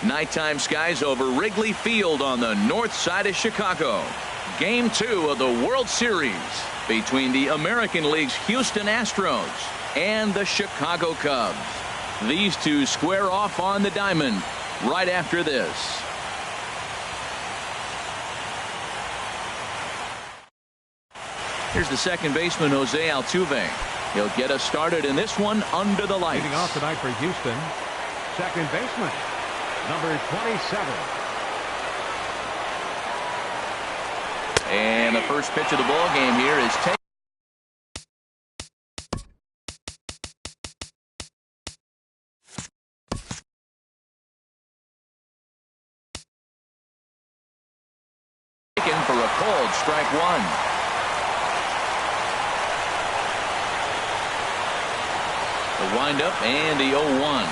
Nighttime skies over Wrigley Field on the north side of Chicago. Game 2 of the World Series between the American League's Houston Astros and the Chicago Cubs. These two square off on the diamond right after this. Here's the second baseman, Jose Altuve. He'll get us started in this one under the lights. Leading off tonight for Houston, second baseman, number 27. And the first pitch of the ball game here is taken. For a cold strike one. The windup and the 0-1.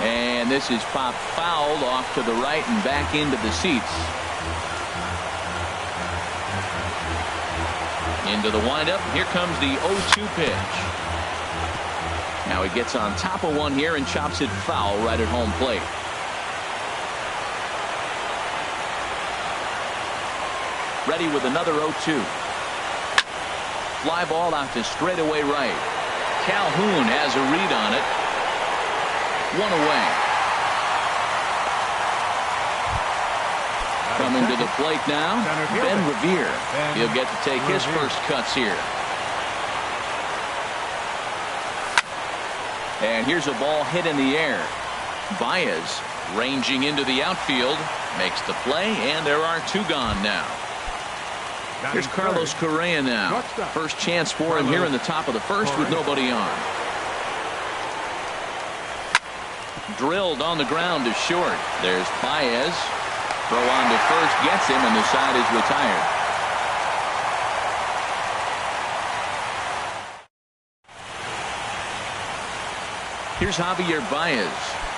And this is popped foul off to the right and back into the seats. Into the windup. Here comes the 0-2 pitch. Now he gets on top of one here and chops it foul right at home plate. Ready with another 0-2. Fly ball out to straightaway right. Calhoun has a read on it. One away. Coming to the plate now, Ben Revere. He'll get to take his first cuts here. And here's a ball hit in the air. Baez ranging into the outfield makes the play, and there are two gone now. Here's Carlos Correa now. First chance for him here in the top of the first with nobody on. Drilled on the ground to short. There's Baez. Throw on to first gets him, and the side is retired. Here's Javier Baez.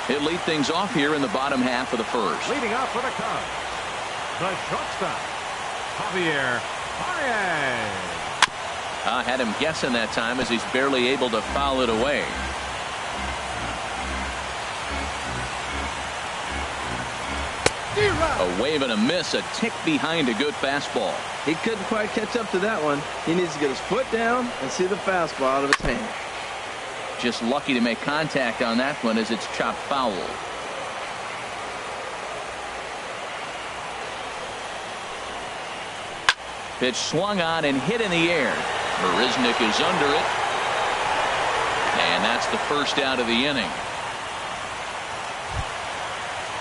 He'll lead things off here in the bottom half of the first. Leading off for the Cubs, the shortstop, Javier Baez. I had him guessing that time as he's barely able to foul it away. A wave and a miss, a tick behind a good fastball. He couldn't quite catch up to that one. He needs to get his foot down and see the fastball out of his hand. Just lucky to make contact on that one as it's chopped foul. Pitch swung on and hit in the air. Marisnick is under it. And that's the first out of the inning.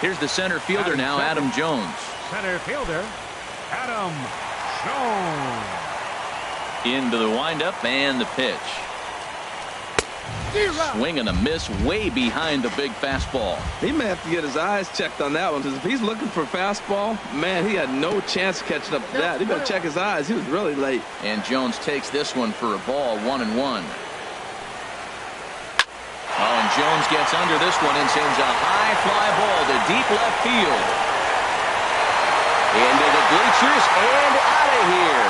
Here's the center fielder now, Adam Jones. Center fielder, Adam Jones. Into the windup and the pitch. Swing and a miss way behind the big fastball. He may have to get his eyes checked on that one, because if he's looking for a fastball, man, he had no chance of catching up to that. He better check his eyes. He was really late. And Jones takes this one for a ball, 1-1. Oh, and Jones gets under this one and sends a high fly ball to deep left field. Into the bleachers and out of here.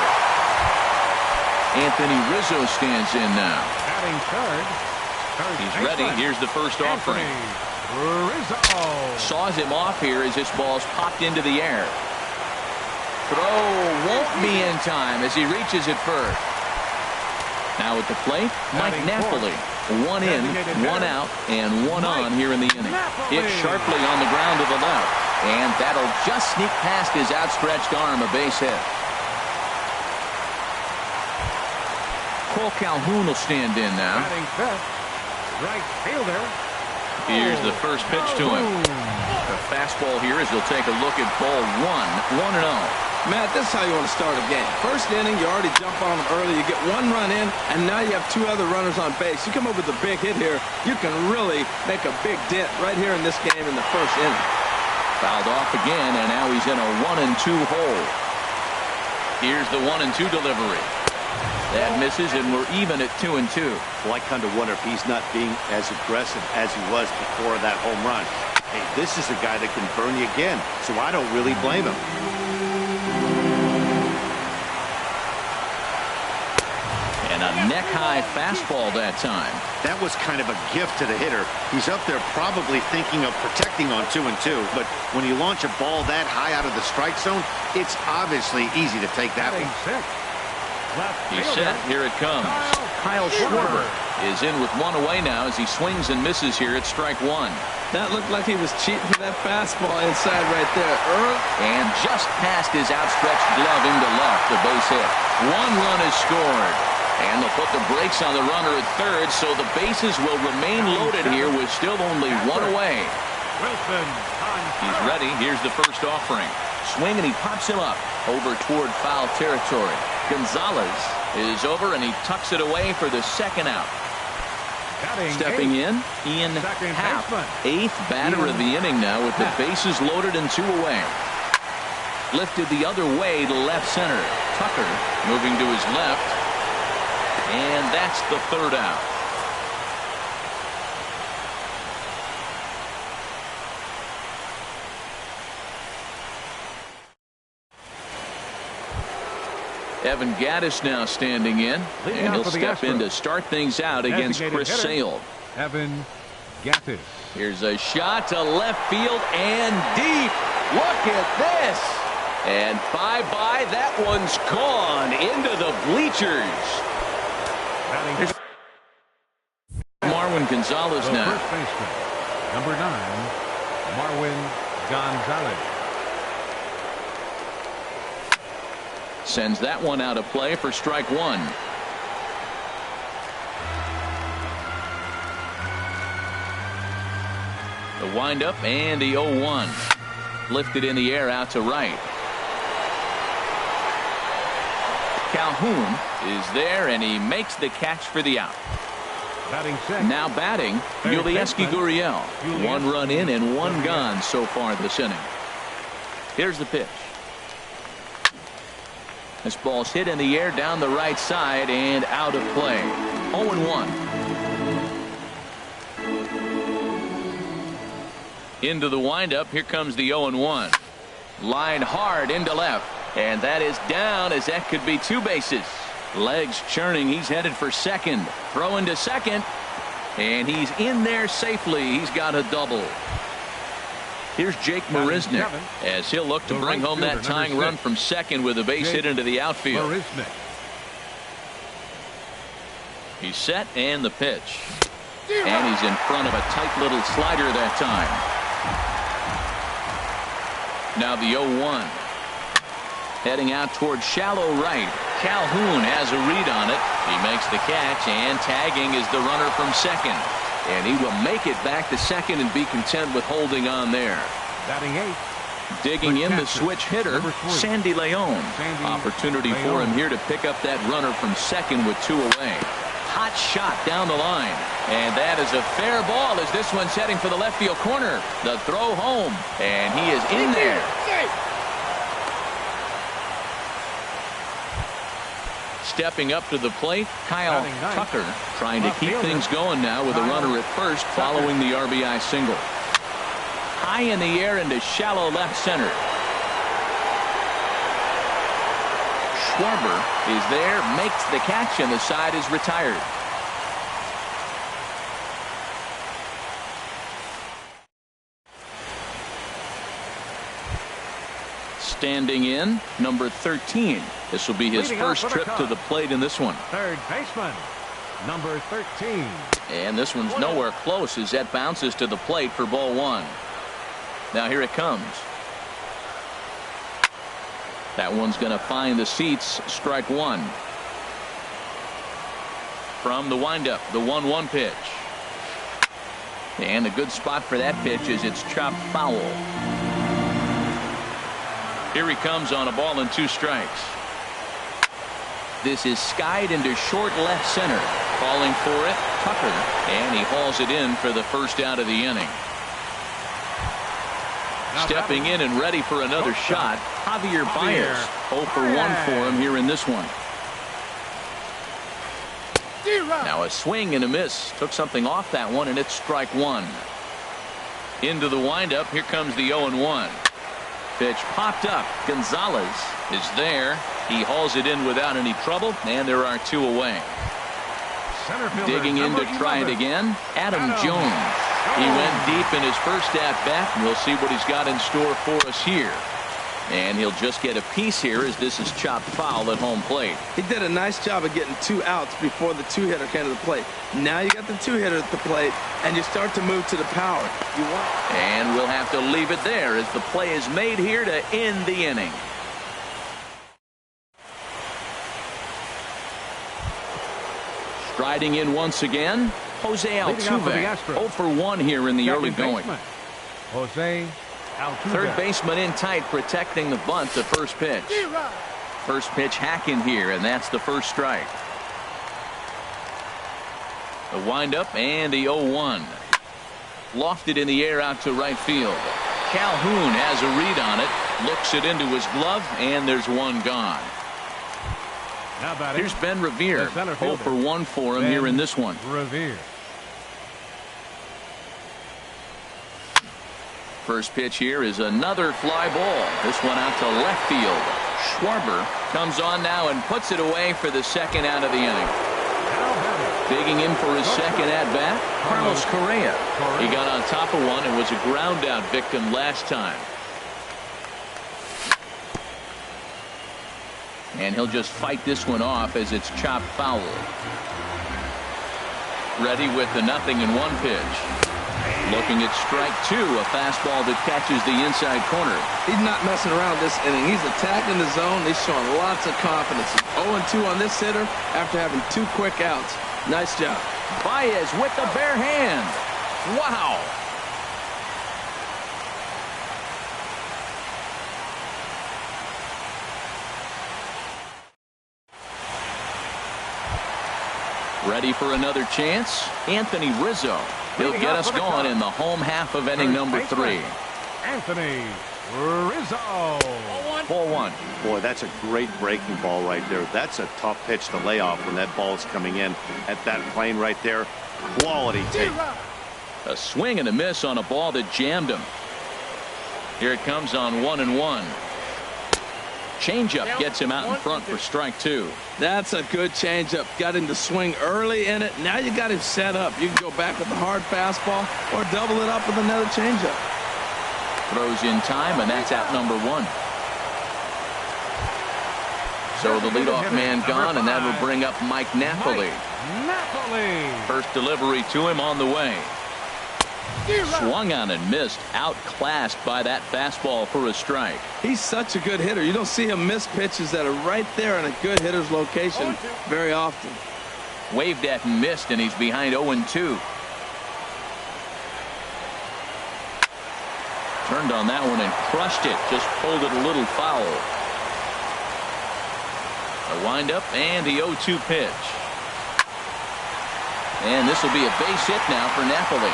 Anthony Rizzo stands in now. Batting third. He's ready. Here's the first offering. Rizzo Saws him off here as this ball's popped into the air. Throw won't be in time as he reaches it first. Now at the plate, Mike Napoli. One in, one out, and one on here in the inning. Hit sharply on the ground to the left, and that'll just sneak past his outstretched arm, a base hit. Cole Calhoun will stand in now. batting fifth, right fielder. Here's the first pitch to him. The fastball here as he'll take a look at ball 1, 1-0. Matt, this is how you want to start a game. First inning, you already jump on them early. You get one run in, and now you have two other runners on base. You come up with a big hit here, you can really make a big dent right here in this game in the first inning. Fouled off again, and now he's in a 1-2 hole. Here's the 1-2 delivery. That misses, and we're even at 2-2. Well, I kind of wonder if he's not being as aggressive as he was before that home run. Hey, this is a guy that can burn you again, so I don't really blame him. And a neck-high fastball that time. That was kind of a gift to the hitter. He's up there probably thinking of protecting on 2-2, but when you launch a ball that high out of the strike zone, it's obviously easy to take that one. He's set. Here it comes. Kyle Schwarber is in with one away now as he swings and misses here at strike one. That looked like he was cheating for that fastball inside right there. And just past his outstretched glove into left, the base hit. One run is scored. And they'll put the brakes on the runner at third, so the bases will remain loaded here with still only one away. He's ready. Here's the first offering. Swing, and he pops him up over toward foul territory. Gonzalez is over, and he tucks it away for the second out. Stepping in, Ian Happ, eighth batter of the inning now with the bases loaded and two away. Lifted the other way to left center. Tucker moving to his left. And that's the third out. Evan Gattis now standing in, and he'll step in to start things out against Chris Sale. Evan Gattis. Here's a shot to left field and deep. Look at this. And bye-bye, that one's gone into the bleachers. Here's Marwin Gonzalez the now. First baseman, number 9, Marwin Gonzalez. Sends that one out of play for strike one. The windup and the 0-1. Lifted in the air out to right. Calhoun is there, and he makes the catch for the out. Now batting, Yulieski Gurriel. One run in and one gone so far this inning. Here's the pitch. This ball's hit in the air down the right side and out of play. 0-1. Into the windup. Here comes the 0-1. Line hard into left. And that is down, as that could be two bases. Legs churning. He's headed for second. Throwing to second. And he's in there safely. He's got a double. Here's Jake Marisnick as he'll look to bring home that tying run from second with a base hit into the outfield. He's set, and the pitch. And he's in front of a tight little slider that time. Now the 0-1. Heading out toward shallow right. Calhoun has a read on it. He makes the catch, and tagging is the runner from second. And he will make it back to second and be content with holding on there. Batting 8. Digging in the switch hitter, Sandy Leon. Opportunity for him here to pick up that runner from second with two away. Hot shot down the line. And that is a fair ball as this one's heading for the left field corner. The throw home. And he is in there. Stepping up to the plate, Kyle Tucker trying to keep things going now with a runner at first following the RBI single. High in the air into shallow left center. Schwarber is there, makes the catch, and the side is retired. Standing in, number 13. This will be his first trip to the plate in this one. Third baseman, number 13. And this one's nowhere close as that bounces to the plate for ball one. Now here it comes. That one's going to find the seats. Strike one. From the windup, the 1-1 pitch. And a good spot for that pitch is it's chopped foul. Here he comes on a ball and 2 strikes. This is skied into short left center. Calling for it, Tucker, and he hauls it in for the first out of the inning. Stepping in and ready for another shot, Javier Baez. 0 for 1 for him here in this one. Now a swing and a miss. Took something off that one, and it's strike 1. Into the windup. Here comes the 0-1. Pitch popped up. Gonzalez is there. He hauls it in without any trouble, and there are 2 away. Digging in to try it again, Adam Jones. He went deep in his first at-bat, and we'll see what he's got in store for us here. And he'll just get a piece here as this is chopped foul at home plate. He did a nice job of getting 2 outs before the 2-hitter came to the plate. Now you got the 2-hitter at the plate, and you start to move to the power. And we'll have to leave it there as the play is made here to end the inning. Striding in once again, Jose Altuve. 0 for 1 here in the early going. Jose Altuve. Third baseman in tight, protecting the bunt to first pitch. First pitch hacking here, and that's the first strike. The windup and the 0-1. Lofted in the air out to right field. Calhoun has a read on it, looks it into his glove, and there's 1 gone. Here's Ben Revere. 0 for 1 for him here in this one. Revere. First pitch here is another fly ball. This one out to left field. Schwarber comes on now and puts it away for the second out of the inning. Digging in for his second at-bat, Carlos Correa. He got on top of one and was a ground-out victim last time. And he'll just fight this one off as it's chopped foul. Ready with the 0-1 pitch. Looking at strike 2, a fastball that catches the inside corner. He's not messing around this inning. He's attacking the zone. He's showing lots of confidence. 0-2 on this hitter after having 2 quick outs. Nice job. Baez with the bare hand. Wow. Ready for another chance? Anthony Rizzo. He'll get us going in the home half of inning number 3. Anthony Rizzo. 4-1. Boy, that's a great breaking ball right there. That's a tough pitch to lay off when that ball is coming in at that plane right there. Quality take. A swing and a miss on a ball that jammed him. Here it comes on 1-1. Changeup gets him out in front for strike 2. That's a good changeup. Got him to swing early in it. Now you got him set up. You can go back with the hard fastball or double it up with another changeup. Throws in time, and that's out number 1. So the leadoff man gone, and that will bring up Mike Napoli. First delivery to him on the way. Swung on and missed. Outclassed by that fastball for a strike. He's such a good hitter. You don't see him miss pitches that are right there in a good hitter's location very often. Waved at and missed, and he's behind 0-2. Turned on that one and crushed it. Just pulled it a little foul. A windup and the 0-2 pitch. And this will be a base hit now for Napoli.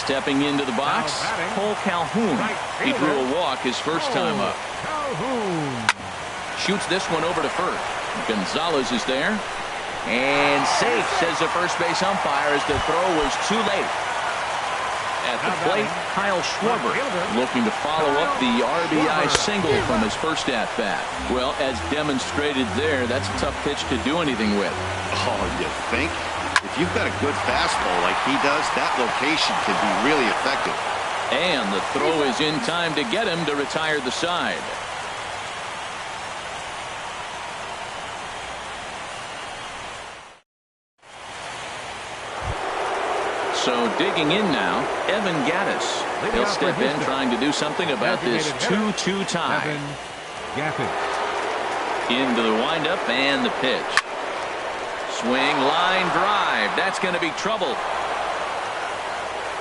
Stepping into the box, Cole Calhoun. He drew a walk his first time up. Shoots this one over to first. Gonzalez is there. And safe, says the first base umpire, as the throw was too late. At the plate, Kyle Schwarber looking to follow up the RBI single from his first at-bat. Well, as demonstrated there, that's a tough pitch to do anything with. Oh, you think? If you've got a good fastball like he does, that location can be really effective. And the throw is in time to get him to retire the side. So digging in now, Evan Gattis. He'll step in trying to do something about this 2-2 tie. Into the windup and the pitch. Swing, line drive. That's going to be trouble.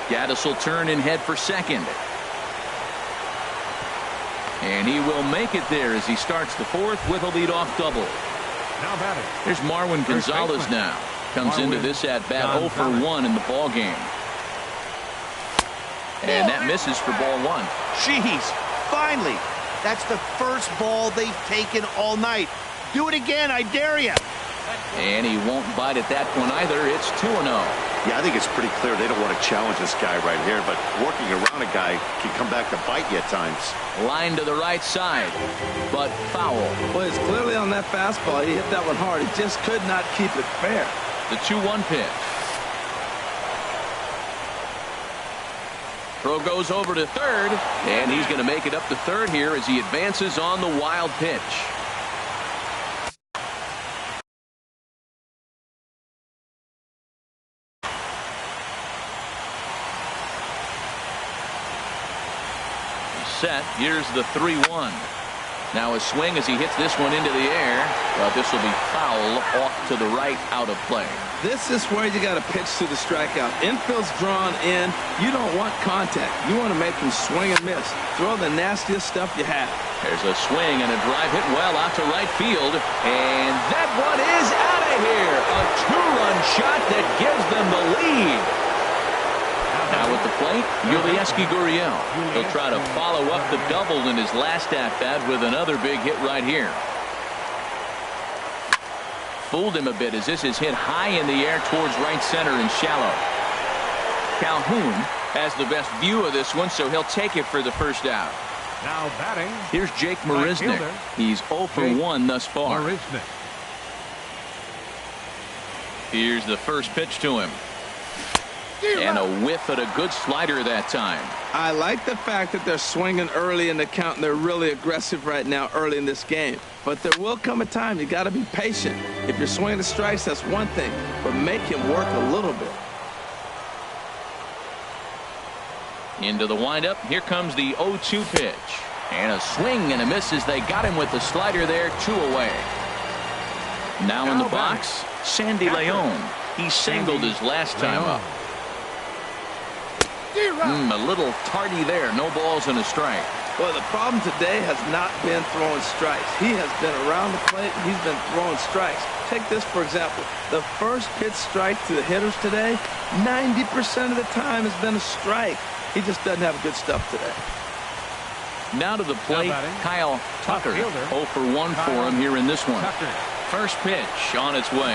Gaddis will turn and head for second. And he will make it there as he starts the fourth with a leadoff double. Now batting. Here's Marwin Gonzalez now. Comes into this at-bat 0 for 1 in the ball game. And that misses for ball one. Jeez, finally. That's the first ball they've taken all night. Do it again, I dare you. And he won't bite at that one either. It's 2-0. Yeah, I think it's pretty clear they don't want to challenge this guy right here, but working around a guy can come back to bite you at times. Line to the right side, but foul. Well, it's clearly on that fastball. He hit that one hard. He just could not keep it fair. The 2-1 pitch. Throw goes over to third, and he's going to make it up to third here as he advances on the wild pitch. Set. Here's the 3-1. Now a swing as he hits this one into the air, but this will be foul off to the right, out of play. This is where you got to pitch to the strikeout. Infield's drawn in. You don't want contact. You want to make them swing and miss. Throw the nastiest stuff you have. There's a swing and a drive hit well out to right field, and that one is out of here. A two-run shot that gives them the lead. Now at the plate, Yulieski Gurriel. He'll try to follow up the double in his last at-bat with another big hit right here. Fooled him a bit as this is hit high in the air towards right center and shallow. Calhoun has the best view of this one, so he'll take it for the first out. Now batting. Here's Jake Marisnick. He's 0 for 1 thus far. Marisnick. Here's the first pitch to him. And a whiff at a good slider that time. I like the fact that they're swinging early in the count and they're really aggressive right now early in this game. But there will come a time you got to be patient. If you're swinging the strikes, that's one thing, but make him work a little bit. Into the windup. Here comes the 0-2 pitch. And a swing and a miss as they got him with the slider there, 2 away. Now in the box, Sandy Leon. He singled his last time up. A little tardy there. No balls and a strike. Well, the problem today has not been throwing strikes. He has been around the plate. He's been throwing strikes. Take this, for example. The first pitch strike to the hitters today, 90% of the time has been a strike. He just doesn't have good stuff today. Now to the plate, Kyle Tucker. 0 for 1 for him here in this one. First pitch on its way.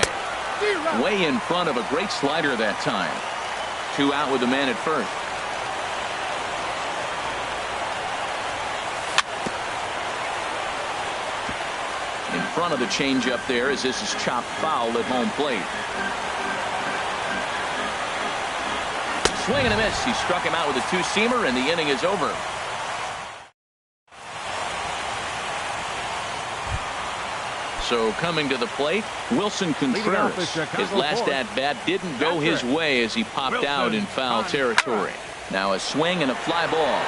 Way in front of a great slider that time. 2 out with the man at first. In front of the changeup there as this is chopped foul at home plate. Swing and a miss. He struck him out with a 2-seamer and the inning is over. So coming to the plate, Wilson Contreras. His last at-bat didn't go his way as he popped out in foul territory. Now a swing and a fly ball.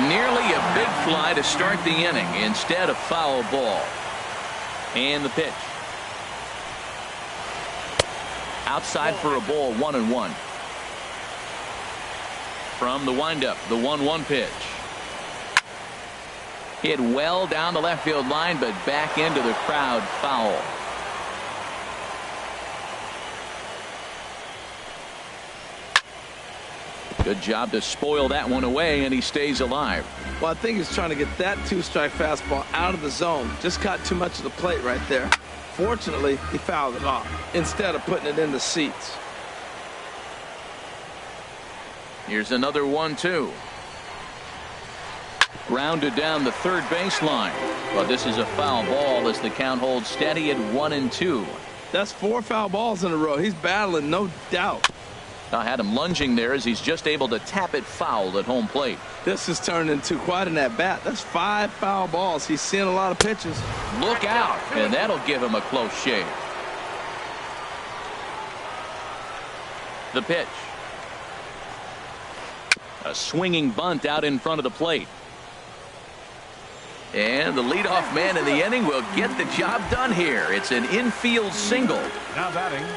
Nearly a big fly to start the inning. Instead, a foul ball. And the pitch. Outside for a ball, 1-1. From the windup, the 1-1 pitch. Hit well down the left field line, but back into the crowd, foul. Good job to spoil that one away, and he stays alive. Well, I think he's trying to get that 2-strike fastball out of the zone. Just caught too much of the plate right there. Fortunately, he fouled it off instead of putting it in the seats. Here's another 1-2. Grounded down the third baseline. But this is a foul ball as the count holds steady at 1-2. That's 4 foul balls in a row. He's battling, no doubt. I had him lunging there as he's just able to tap it foul at home plate. This has turned into quite an at-bat. That's 5 foul balls. He's seeing a lot of pitches. Look out, and that'll give him a close shave. The pitch. A swinging bunt out in front of the plate. And the leadoff man in the inning will get the job done here. It's an infield single. Now batting.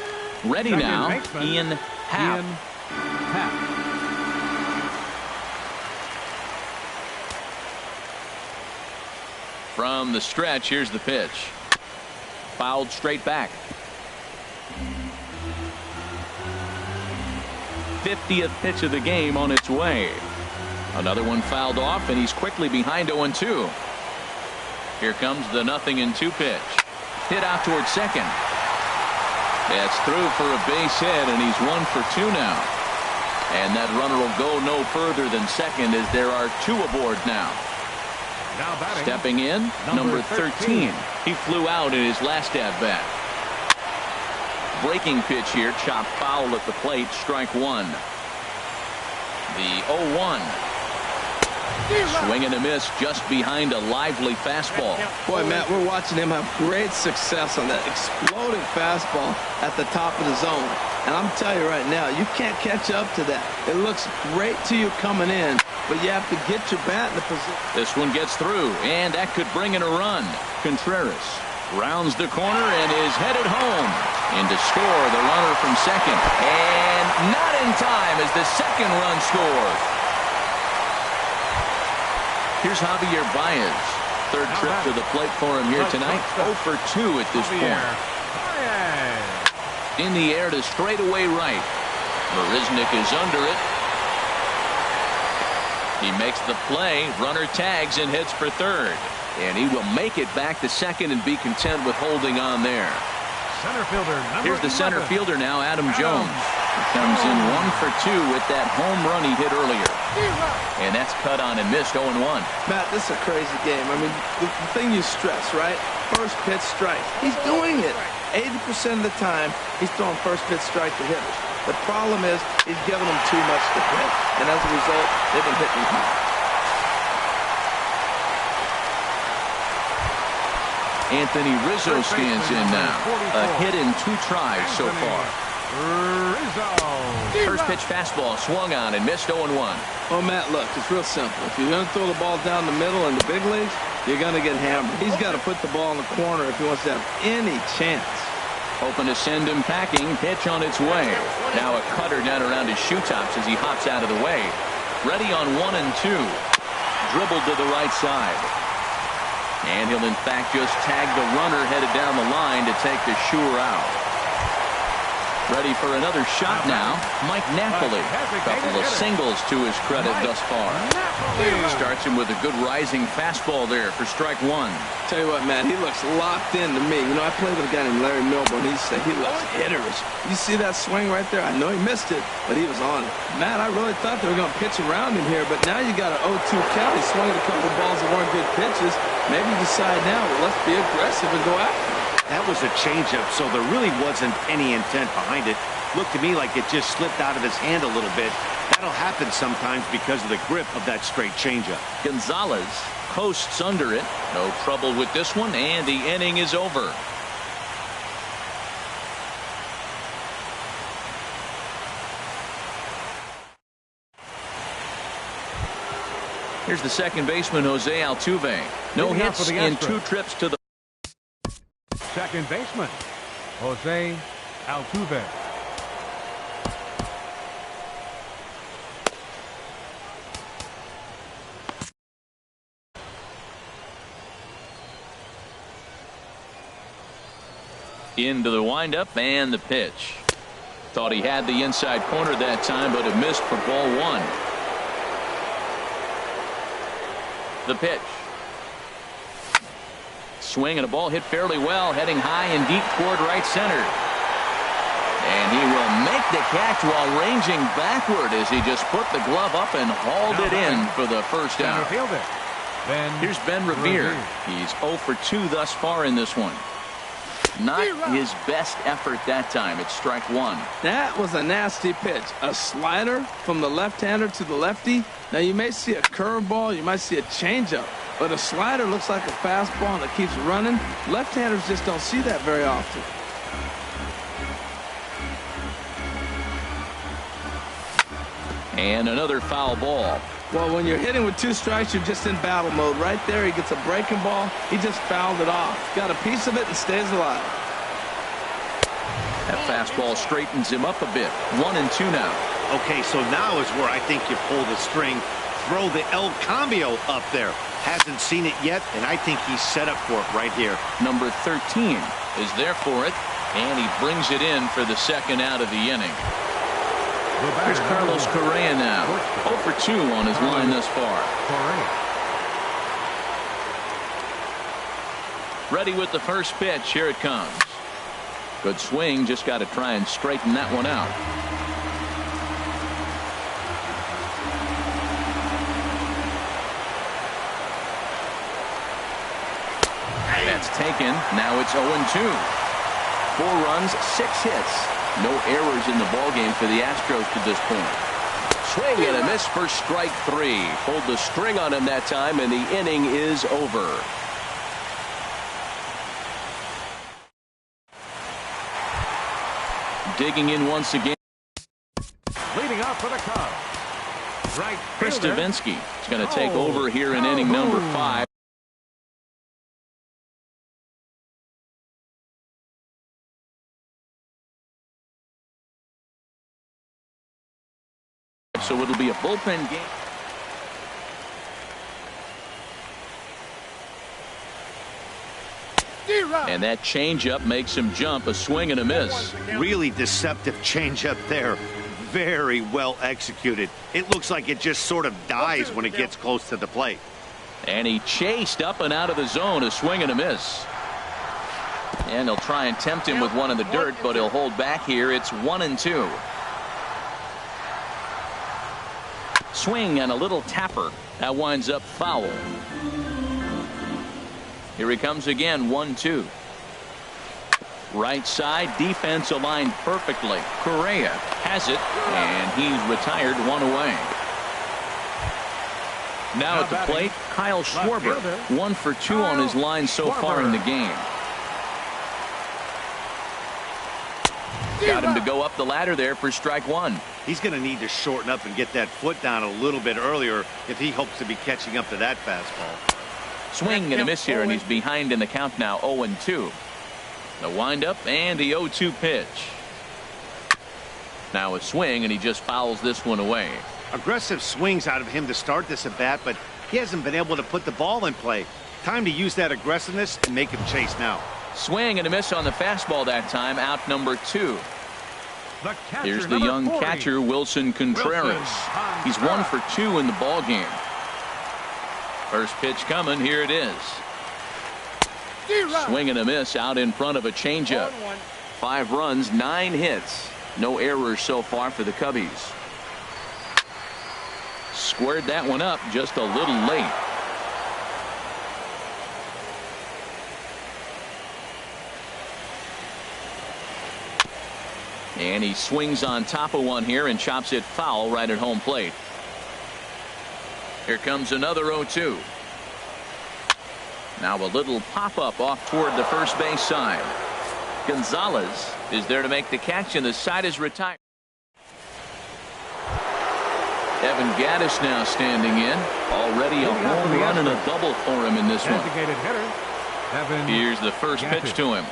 Ready now, baseman, Ian Happ. From the stretch, here's the pitch. Fouled straight back. 50th pitch of the game on its way. Another one fouled off, and he's quickly behind 0-2. Here comes the 0-2 pitch. Hit out towards second. That's through for a base hit, and he's 1 for 2 now. And that runner will go no further than second as there are 2 aboard now. Now batting, stepping in, number 13. He flew out in his last at-bat. Breaking pitch here, chopped foul at the plate, strike 1. The 0-1. Swing and a miss just behind a lively fastball. Boy, Matt, we're watching him have great success on that exploding fastball at the top of the zone. And I'm telling you right now, you can't catch up to that. It looks great to you coming in, but you have to get your bat in the position. This one gets through, and that could bring in a run. Contreras rounds the corner and is headed home. In to score the runner from second. And not in time as the second run scored. Here's Javier Baez. Third trip to the plate for him here tonight. 0 for 2 at this point. In the air to straightaway right. Marisnik is under it. He makes the play. Runner tags and hits for third. And he will make it back to second and be content with holding on there. Center fielder, here's the center fielder now, Adam Jones. He comes in 1 for 2 with that home run he hit earlier. And that's cut on and missed 0-1. Matt, this is a crazy game. I mean, the thing you stress, right? First pitch strike. He's doing it. 80% of the time, he's throwing first pitch strike to hitters. The problem is he's giving them too much to hit. And as a result, they've been hitting hard. Anthony Rizzo stands in now. A hit in 2 tries so far. First pitch fastball swung on and missed 0-1. Oh, Matt, look, it's real simple. If you're going to throw the ball down the middle in the big leagues, you're going to get hammered. He's got to put the ball in the corner if he wants to have any chance. Hoping to send him packing. Pitch on its way. Now a cutter down around his shoe tops as he hops out of the way. Ready on 1 and 2. Dribbled to the right side. And he'll in fact just tag the runner headed down the line to take the sure out. Ready for another shot now, Mike Napoli. Couple of singles to his credit thus far. Starts him with a good rising fastball there for strike 1. Tell you what, Matt, he looks locked in to me. You know, I played with a guy named Larry Milburn. He said he loves hitters. You see that swing right there? I know he missed it, but he was on it. Matt, I really thought they were going to pitch around him here, but now you got an 0-2 count. He swung at a couple balls that weren't good pitches. Maybe decide now, well, let's be aggressive and go after him. That was a changeup, so there really wasn't any intent behind it. Looked to me like it just slipped out of his hand a little bit. That'll happen sometimes because of the grip of that straight changeup. Gonzalez coasts under it. No trouble with this one, and the inning is over. Here's the second baseman, Jose Altuve. No hits in 2 trips to the second baseman, Jose Altuve. Into the windup and the pitch. Thought he had the inside corner that time, but it missed for ball 1. The pitch. Swing and a ball hit fairly well, heading high and deep toward right center. And he will make the catch while ranging backward as he just put the glove up and hauled it in for the first out. Here's Ben Revere. He's 0 for 2 thus far in this one. Not his best effort that time. It's strike 1. That was a nasty pitch. A slider from the left-hander to the lefty. Now, you may see a curveball. You might see a changeup. But a slider looks like a fastball and it keeps running. Left-handers just don't see that very often. And another foul ball. Well, when you're hitting with 2 strikes, you're just in battle mode. Right there, he gets a breaking ball. He just fouled it off. Got a piece of it and stays alive. That fastball straightens him up a bit. 1 and 2 now. Okay, so now is where I think you pull the string. throw the El Cambio up there. Hasn't seen it yet, and I think he's set up for it right here. Number 13 is there for it, and he brings it in for the second out of the inning. Here's Carlos Correa now. 0 for 2 on his line thus far. Ready with the first pitch. Here it comes. Good swing. Just got to try and straighten that one out. That's taken. Now it's 0-2. 4 runs, 6 hits. No errors in the ballgame for the Astros to this point. Swing and a miss for strike 3. Pulled the string on him that time, and the inning is over. Digging in once again. Leading off for the Cubs. Right. Chris Davinsky is going to take over here in inning number 5. So it'll be a bullpen game. And that changeup makes him jump. A swing and a miss. Really deceptive changeup there. Very well executed. It looks like it just sort of dies when it gets close to the plate. And he chased up and out of the zone. A swing and a miss. And they'll try and tempt him with one in the dirt, but he'll hold back here. It's 1-2. Swing and a little tapper. That winds up foul. Here he comes again. 1-2. Right side defense aligned perfectly. Correa has it, and he's retired 1 away. Now at the plate, Kyle Schwarber. 1 for 2 on his line so far in the game. Got him to go up the ladder there for strike 1. He's going to need to shorten up and get that foot down a little bit earlier if he hopes to be catching up to that fastball. Swing and a miss here, and he's behind in the count now. 0-2. The windup and the 0-2 pitch. Now a swing, and he just fouls this one away. Aggressive swings out of him to start this at bat, but he hasn't been able to put the ball in play. Time to use that aggressiveness and make him chase now. Swing and a miss on the fastball that time. Out number 2. Here's the young catcher, Wilson Contreras. He's 1 for 2 in the ball game. First pitch coming. Here it is. Swing and a miss out in front of a changeup. 5 runs, 9 hits. No errors so far for the Cubbies. Squared that one up just a little late. And he swings on top of one here and chops it foul right at home plate. Here comes another 0-2. Now a little pop-up off toward the first base side. Gonzalez is there to make the catch, and the side is retired. Evan Gaddis now standing in. Already a home run and a double for him in this one. Here's the first pitch to him.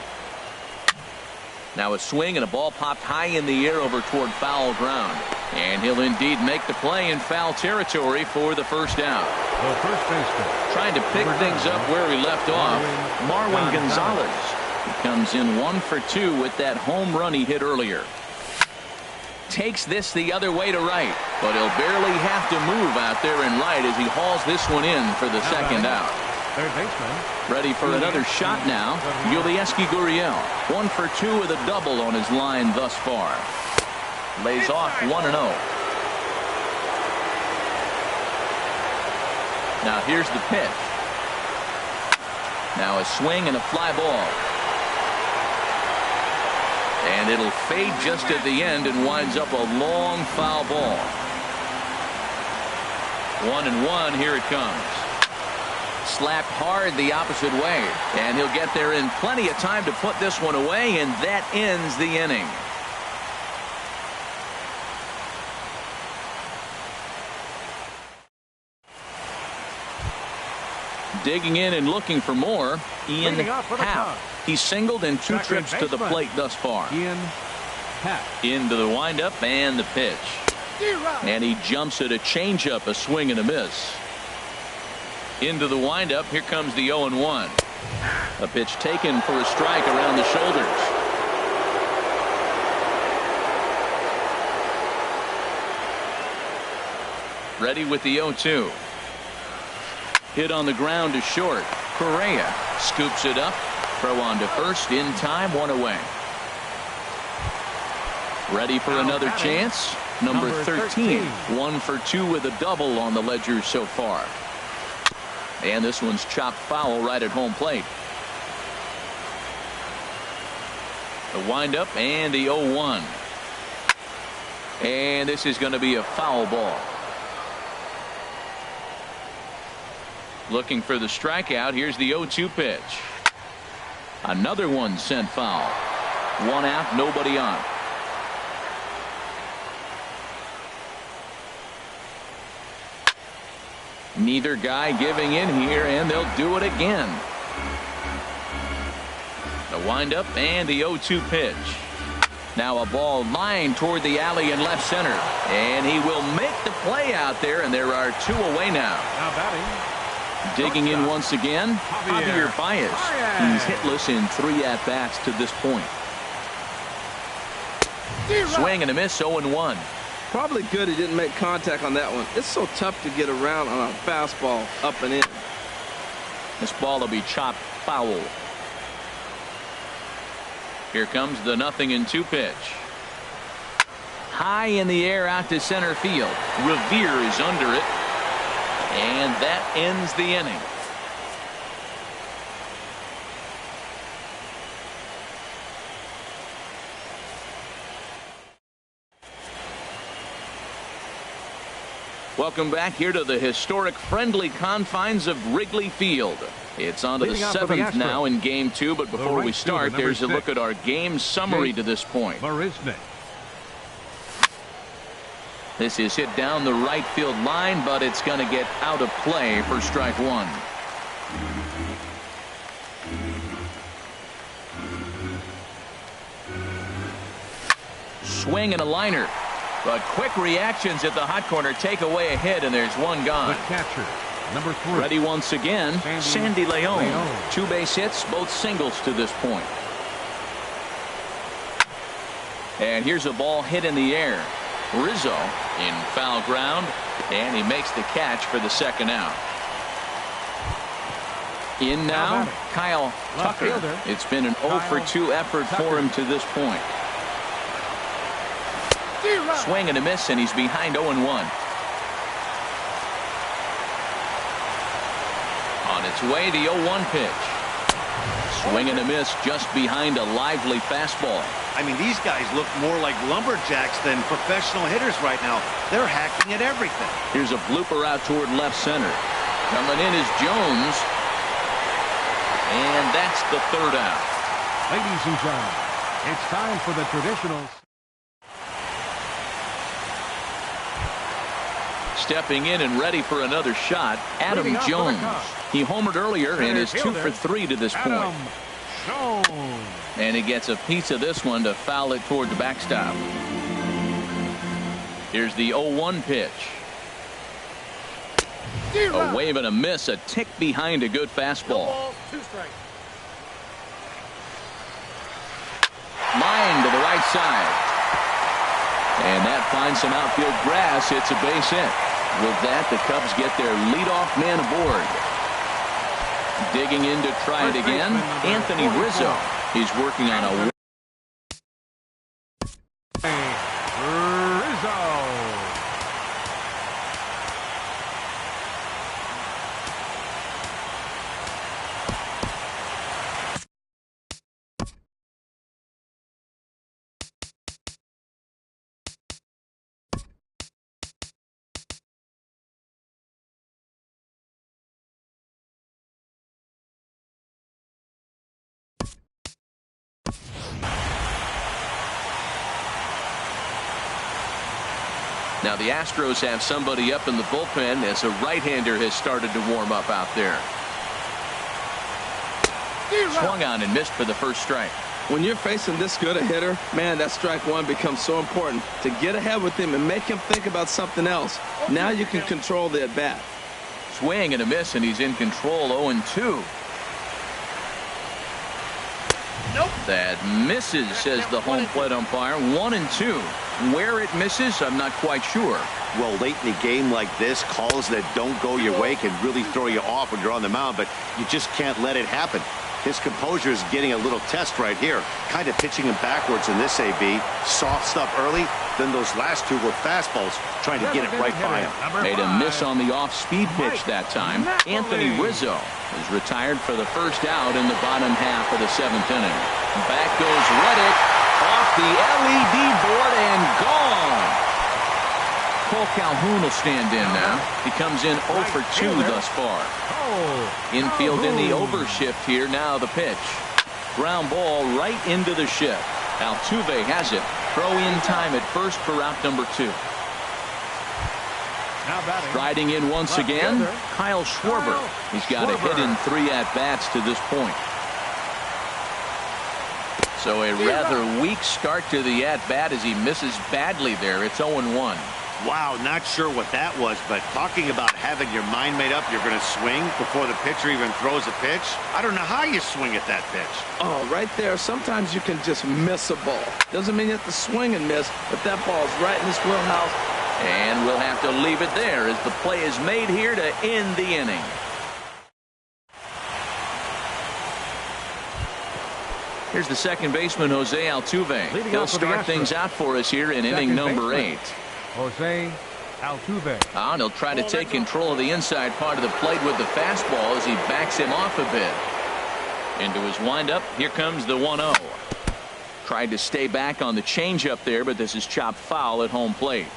Now a swing and a ball popped high in the air over toward foul ground. And he'll indeed make the play in foul territory for the first out. The first baseman. Trying to pick things up where he left off. Marwin Gonzalez. He comes in 1 for 2 with that home run he hit earlier. Takes this the other way to right, but he'll barely have to move out there in right as he hauls this one in for the second out. Third baseman. Ready for another shot now. Yulieski Gurriel. 1 for 2 with a double on his line thus far. Lays off 1-0. Now here's the pitch. Now a swing and a fly ball. And it'll fade just at the end and winds up a long foul ball. 1-1. Here it comes. Slapped hard the opposite way, and he'll get there in plenty of time to put this one away, and that ends the inning. Digging in and looking for more, Ian Happ. He's singled in 2 trips to the plate thus far. Ian Happ. Into the windup and the pitch. And he jumps at a changeup, a swing and a miss. Into the windup. Here comes the 0-1. A pitch taken for a strike around the shoulders. Ready with the 0-2. Hit on the ground to short. Correa scoops it up. Throw on to first in time. One away. Ready for another chance. Number 13. 1 for 2 with a double on the ledger so far. And this one's chopped foul right at home plate. The windup and the 0-1. And this is going to be a foul ball. Looking for the strikeout. Here's the 0-2 pitch. Another one sent foul. One out, nobody on. Neither guy giving in here, and they'll do it again. The windup and the 0-2 pitch. Now a ball lined toward the alley in left center. And he will make the play out there, and there are 2 away now. Now batting. Digging in once again, Javier Baez. He's hitless in 3 at-bats to this point. Swing and a miss, 0-1. Probably good he didn't make contact on that one. It's so tough to get around on a fastball up and in. This ball will be chopped foul. Here comes the 0-2 pitch. High in the air out to center field. Revere is under it. And that ends the inning. Welcome back here to the historic friendly confines of Wrigley Field. It's on to the 7th now in Game 2, but before we start, there's a look at our game summary to this point. This is hit down the right field line, but it's going to get out of play for strike 1. Swing and a liner. But quick reactions at the hot corner take away a hit, and there's one gone. The catcher, number 3. Ready once again, Sandy Leon. 2 base hits, both singles to this point. And here's a ball hit in the air. Rizzo in foul ground, and he makes the catch for the 2nd out. In now, Kyle Tucker. It's been an 0 for 2 effort for him to this point. Swing and a miss, and he's behind 0-1. On its way, the 0-1 pitch. Swing and a miss just behind a lively fastball. I mean, these guys look more like lumberjacks than professional hitters right now. They're hacking at everything. Here's a blooper out toward left center. Coming in is Jones. And that's the 3rd out. Ladies and gentlemen, it's time for the traditional. Stepping in and ready for another shot, Adam Jones. He homered earlier and is 2 for 3 to this point. And he gets a piece of this one to foul it toward the backstop. Here's the 0-1 pitch. A wave and a miss, a tick behind a good fastball. Line to the right side. And that finds some outfield grass. It's a base hit. With that, the Cubs get their leadoff man aboard. Digging in to try it again, Anthony Rizzo. He's working on a Now the Astros have somebody up in the bullpen as a right-hander has started to warm up out there. Swung on and missed for the first strike. When you're facing this good a hitter, man, that strike one becomes so important to get ahead with him and make him think about something else. Now you can control the at-bat. Swing and a miss, and he's in control. 0-2. Nope. That misses, says the home plate umpire. 1-2. Where it misses, I'm not quite sure. Well, late in a game like this, calls that don't go your way can really throw you off when you're on the mound, but you just can't let it happen. His composure is getting a little test right here. Kind of pitching him backwards in this AB. Soft stuff early, then those last two were fastballs, trying to get it right by him. Made a miss on the off-speed pitch that time. Anthony Rizzo is retired for the first out in the bottom half of the 7th inning. Back goes Reddick off the LED board and gone. Cole Calhoun will stand in now. He comes in 0 for 2 thus far. Infield in the overshift here. Now the pitch. Ground ball right into the shift. Altuve has it. Throw in time at first for out number 2. Striding in once again, Kyle Schwarber. He's got a hit in 3 at-bats to this point. So a rather weak start to the at-bat as he misses badly there. It's 0-1. Wow, not sure what that was, but talking about having your mind made up, you're going to swing before the pitcher even throws a pitch. I don't know how you swing at that pitch. Oh, right there. Sometimes you can just miss a ball. Doesn't mean you have to swing and miss, but that ball's right in his wheelhouse. And we'll have to leave it there as the play is made here to end the inning. Here's the second baseman, Jose Altuve. He'll start things out for us here in inning number 8. Jose Altuve. And he'll try to take control of the inside part of the plate with the fastball as he backs him off a bit. Into his windup. Here comes the 1-0. Tried to stay back on the changeup there, but this is chopped foul at home plate.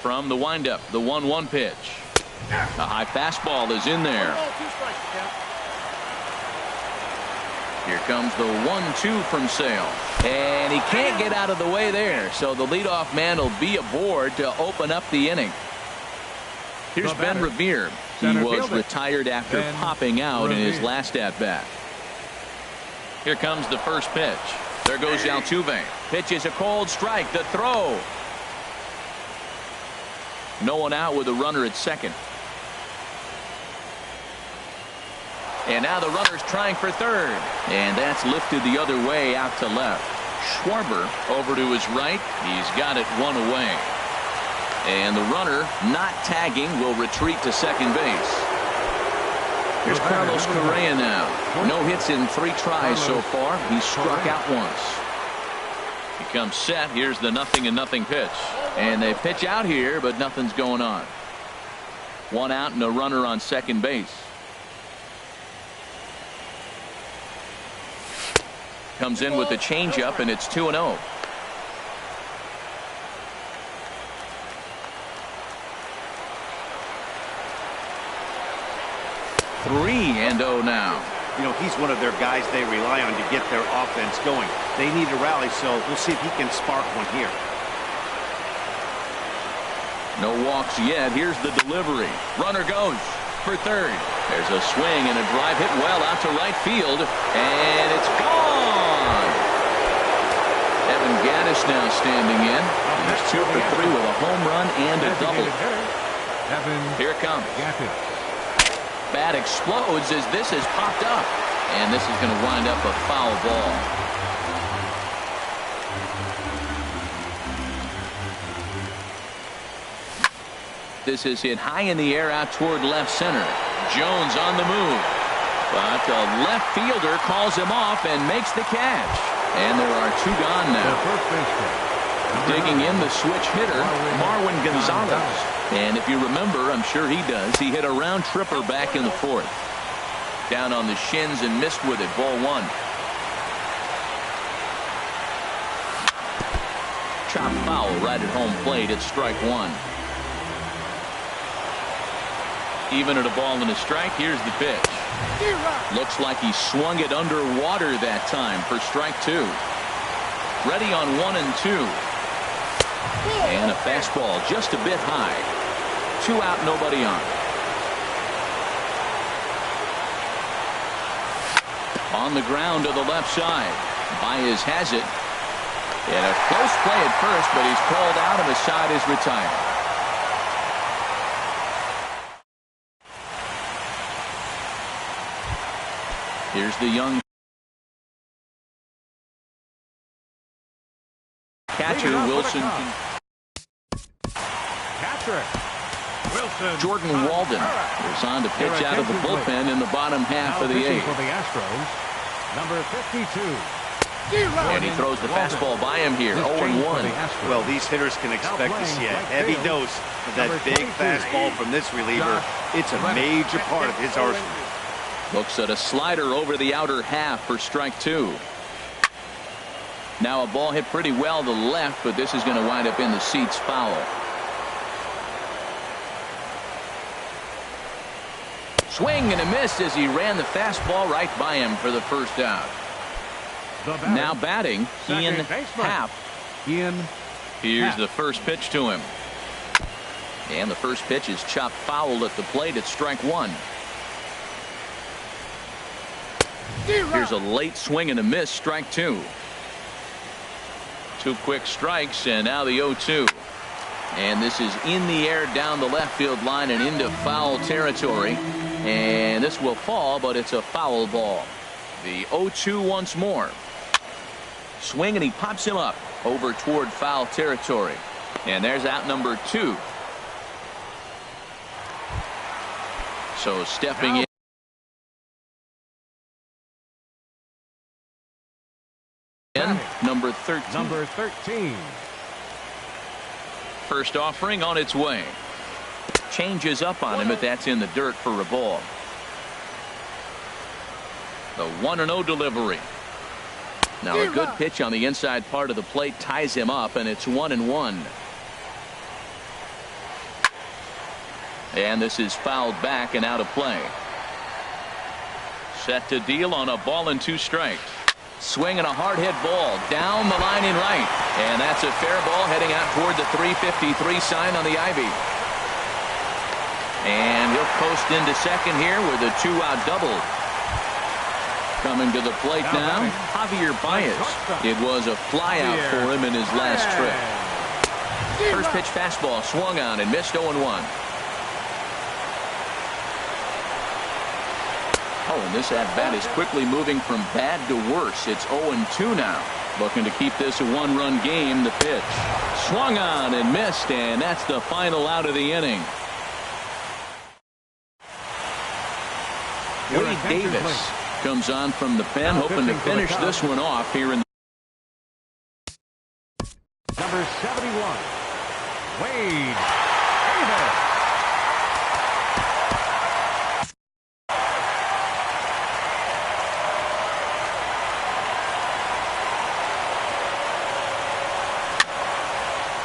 From the windup, the 1-1 pitch. A high fastball is in there. Here comes the 1-2 from Sale. And he can't get out of the way there. So the leadoff man will be aboard to open up the inning. Here's Ben Revere. He was retired after popping out in his last at-bat. Here comes the first pitch. There goes Altuve. Pitch is a cold strike. The throw. No one out with a runner at second. And now the runner's trying for third. And that's lifted the other way out to left. Schwarber over to his right. He's got it one away. And the runner not tagging will retreat to second base. Here's Carlos Correa now. No hits in 3 tries so far. He's struck out once. He comes set. Here's the 0-0 pitch. And they pitch out here, but nothing's going on. 1 out and a runner on second base. Comes in with the changeup, and it's 2-0. Three and 0 now. You know, he's one of their guys they rely on to get their offense going. They need a rally, so we'll see if he can spark one here. No walks yet. Here's the delivery. Runner goes for third. There's a swing and a drive hit well out to right field, and it's gone. Evan Gattis now standing in. He's 2 for 3 with a home run and a double. Here it comes. Bat explodes as this has popped up, and this is going to wind up a foul ball. This is hit high in the air out toward left center. Jones on the move, but the left fielder calls him off and makes the catch. And there are 2 gone now. Digging in the switch hitter, Marwin Gonzalez. And if you remember, I'm sure he does, he hit a round tripper back in the 4th. Down on the shins and missed with it. Ball 1. Chopped foul right at home plate. It's strike 1. Even at a ball and a strike. Here's the pitch. Looks like he swung it underwater that time for strike 2. Ready on 1 and 2. And a fastball just a bit high. 2 out, nobody on. On the ground to the left side. Baez has it. And a close play at first, but he's called out and the side is retired. Here's the young catcher, Wilson. Jordan Walden is on to pitch out of the bullpen in the bottom half of the eighth. For the Astros, number 52. And he throws the fastball by him here, 0-1. Well, these hitters can expect to see a heavy dose of that big fastball from this reliever. It's a major part of his arsenal. Looks at a slider over the outer half for strike two. Now a ball hit pretty well to the left, but this is going to wind up in the seats foul. Swing and a miss as he ran the fastball right by him for the first out. Now batting, Ian Happ. Here's the first pitch to him. And the first pitch is chopped foul at the plate at strike one. Here's a late swing and a miss, strike two. Two quick strikes, and now the 0-2. And this is in the air down the left field line and into foul territory. And this will fall, but it's a foul ball. The 0-2 once more. Swing, and he pops him up over toward foul territory. And there's out number two. So stepping in. Number 13. First offering on its way. Changes up on him, but that's in the dirt for a ball. The 1-0 delivery. Now a good pitch on the inside part of the plate ties him up, and it's 1-1. And this is fouled back and out of play. Set to deal on a ball and two strikes. Swing and a hard hit ball down the line in right. And that's a fair ball heading out toward the 353 sign on the ivy. And he'll post into second here with a 2-out double. Coming to the plate now, Javier Baez. It was a flyout for him in his last trip. First pitch fastball swung on and missed 0-1. Oh, and this at-bat is quickly moving from bad to worse. It's 0-2 now. Looking to keep this a one-run game. The pitch swung on and missed, and that's the final out of the inning. Wade Davis comes on from the pen, hoping to finish this one off here in number 71, Wade Davis.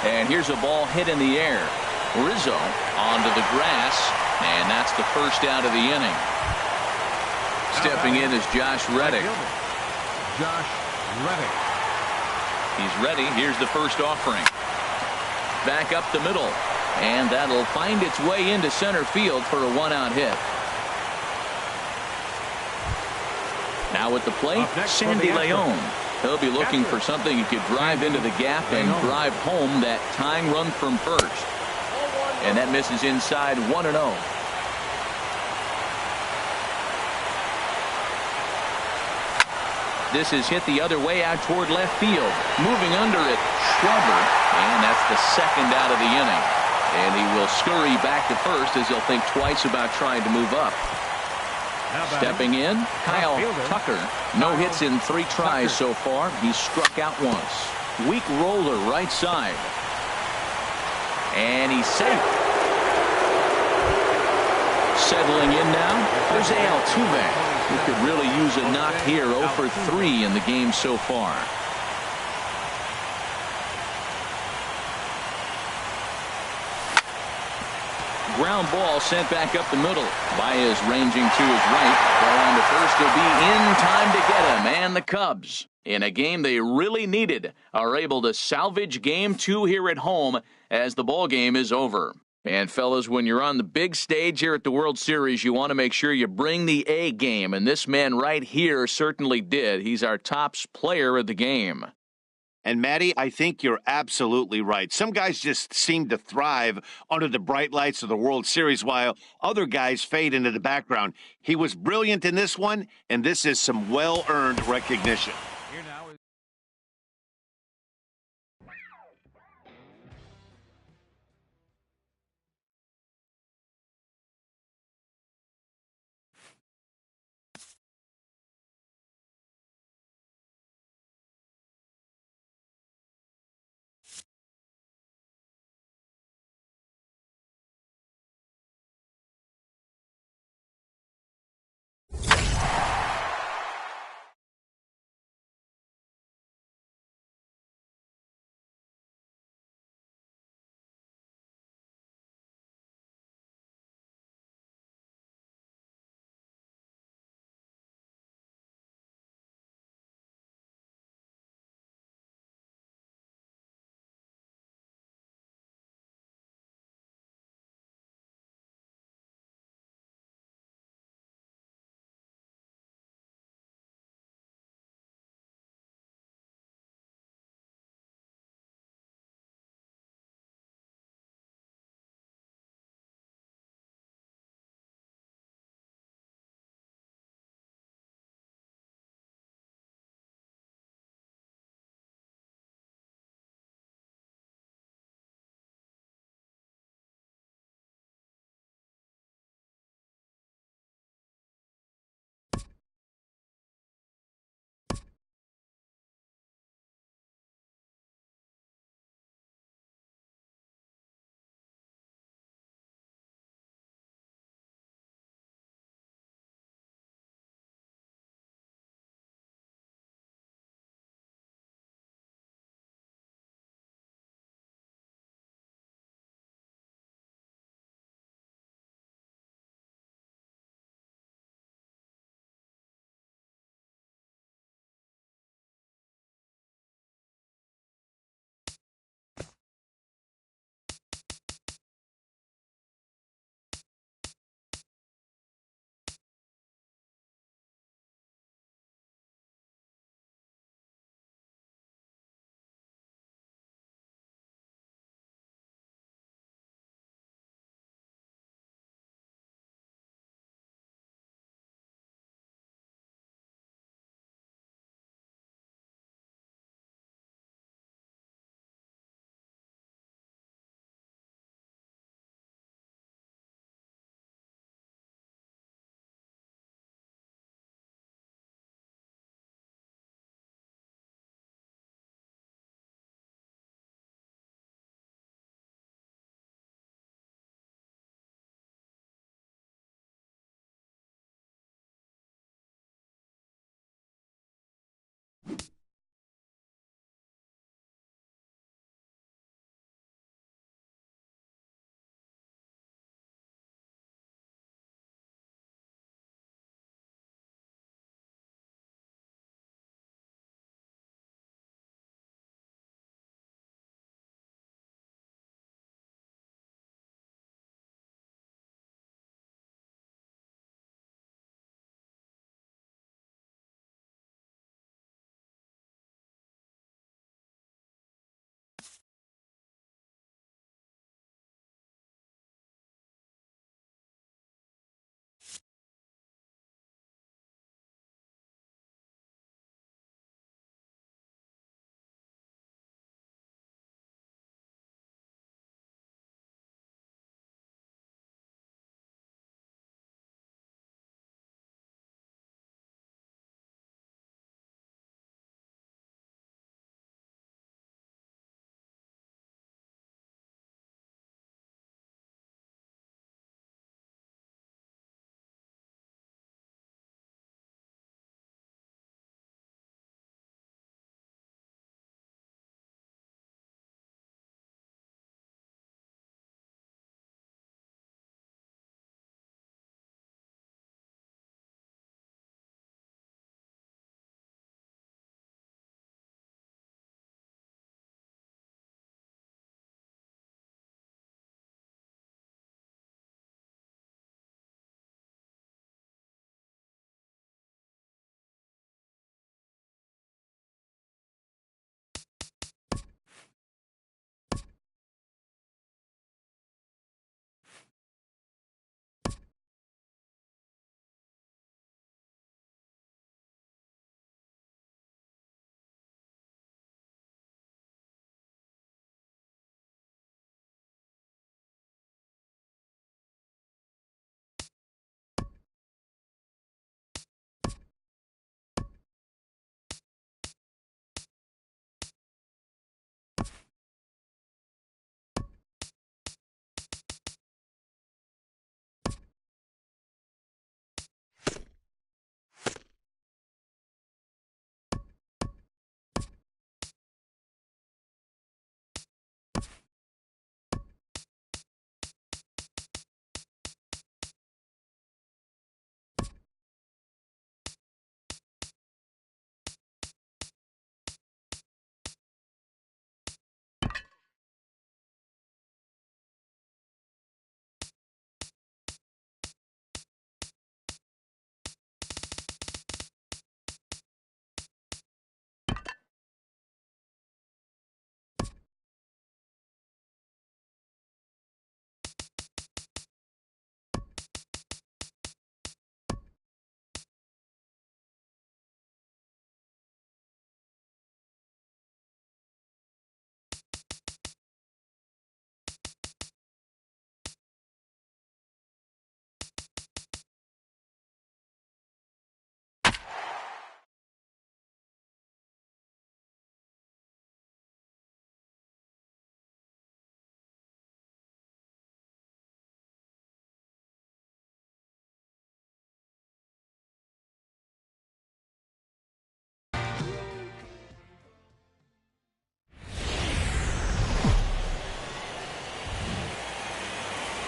And here's a ball hit in the air. Rizzo onto the grass, and that's the first out of the inning. Stepping in is Josh Reddick. He's ready. Here's the first offering. Back up the middle. And that'll find its way into center field for a one-out hit. Now at the plate, Sandy Leon. He'll be looking for something he could drive into the gap and drive home that tying run from first. And that misses inside 1-0. This is hit the other way out toward left field. Moving under it, Schwarber. And that's the second out of the inning. And he will scurry back to first as he'll think twice about trying to move up. Stepping in, Kyle Tucker. No hits in 3 tries so far. He's struck out once. Weak roller right side. And he's safe. Settling in now, Jose Altuve. He could really use a knock here. 0 for 3 in the game so far. Ground ball sent back up the middle. Baez ranging to his right. Ball on to first will be in time to get him. And the Cubs, in a game they really needed, are able to salvage game 2 here at home as the ball game is over. And, fellas, when you're on the big stage here at the World Series, you want to make sure you bring the A game, and this man right here certainly did. He's our top player of the game. And, Matty, I think you're absolutely right. Some guys just seem to thrive under the bright lights of the World Series, while other guys fade into the background. He was brilliant in this one, and this is some well-earned recognition.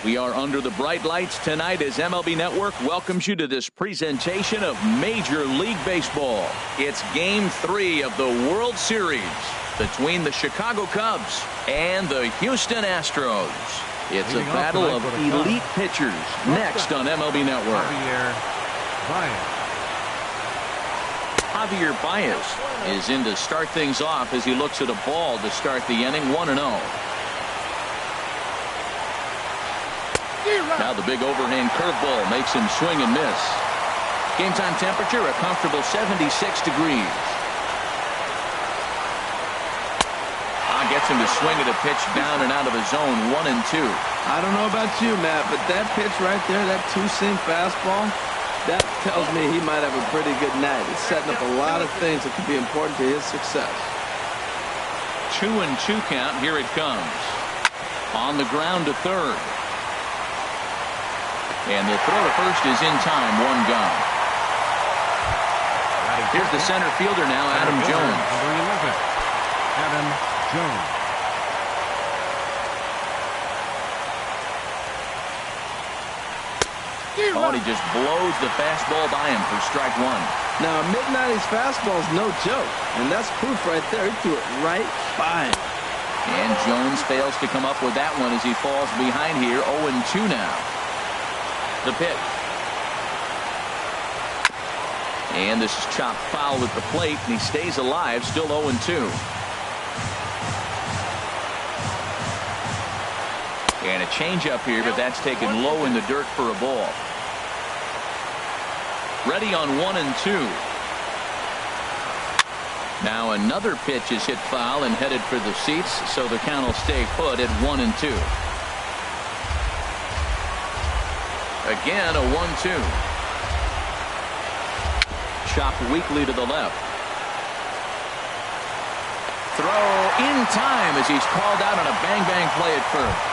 We are under the bright lights tonight as MLB Network welcomes you to this presentation of Major League Baseball. It's Game 3 of the World Series between the Chicago Cubs and the Houston Astros. It's a battle of elite pitchers next on MLB Network. Javier Baez is in to start things off as he looks at a ball to start the inning, 1-0. Now the big overhand curveball makes him swing and miss. Game time temperature a comfortable 76 degrees. Gets him to swing at a pitch down and out of his zone, 1-2. I don't know about you, Matt, but that pitch right there, that two-seam fastball, that tells me he might have a pretty good night. It's setting up a lot of things that could be important to his success. 2-2 count. Here it comes. On the ground to third. And the throw to first is in time. One gone. Here's the center fielder now, Adam Jones. Adam Jones. Oh, and he just blows the fastball by him for strike one. Now, a mid-90s fastball is no joke, and that's proof right there. He threw it right by him. And Jones fails to come up with that one as he falls behind here, 0-2 now. The pitch. And this is chopped foul at the plate, and he stays alive, still 0-2. And a changeup here, but that's taken low in the dirt for a ball. Ready on 1-2. Now another pitch is hit foul and headed for the seats, so the count will stay put at 1-2. Again, a 1-2. Chopped weakly to the left. Throw in time as he's called out on a bang-bang play at first.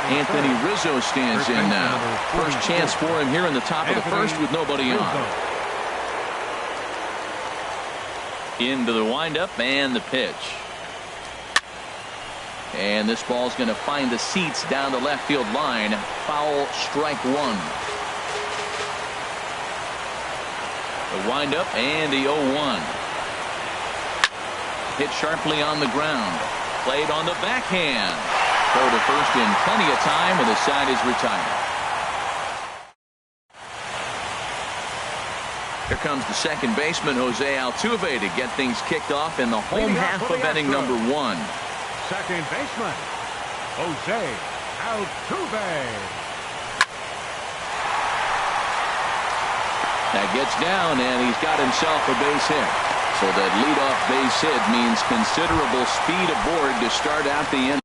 Anthony Rizzo stands in now. First chance for him here in the top of the first with nobody on. Into the windup and the pitch. And this ball's going to find the seats down the left field line. Foul, strike one. The windup and the 0-1. Hit sharply on the ground. Played on the backhand. Throw to first in plenty of time, and the side is retired. Here comes the second baseman, Jose Altuve, to get things kicked off in the home half of inning number 1. Second baseman, Jose Altuve. That gets down, and he's got himself a base hit. So that leadoff base hit means considerable speed aboard to start out the inning.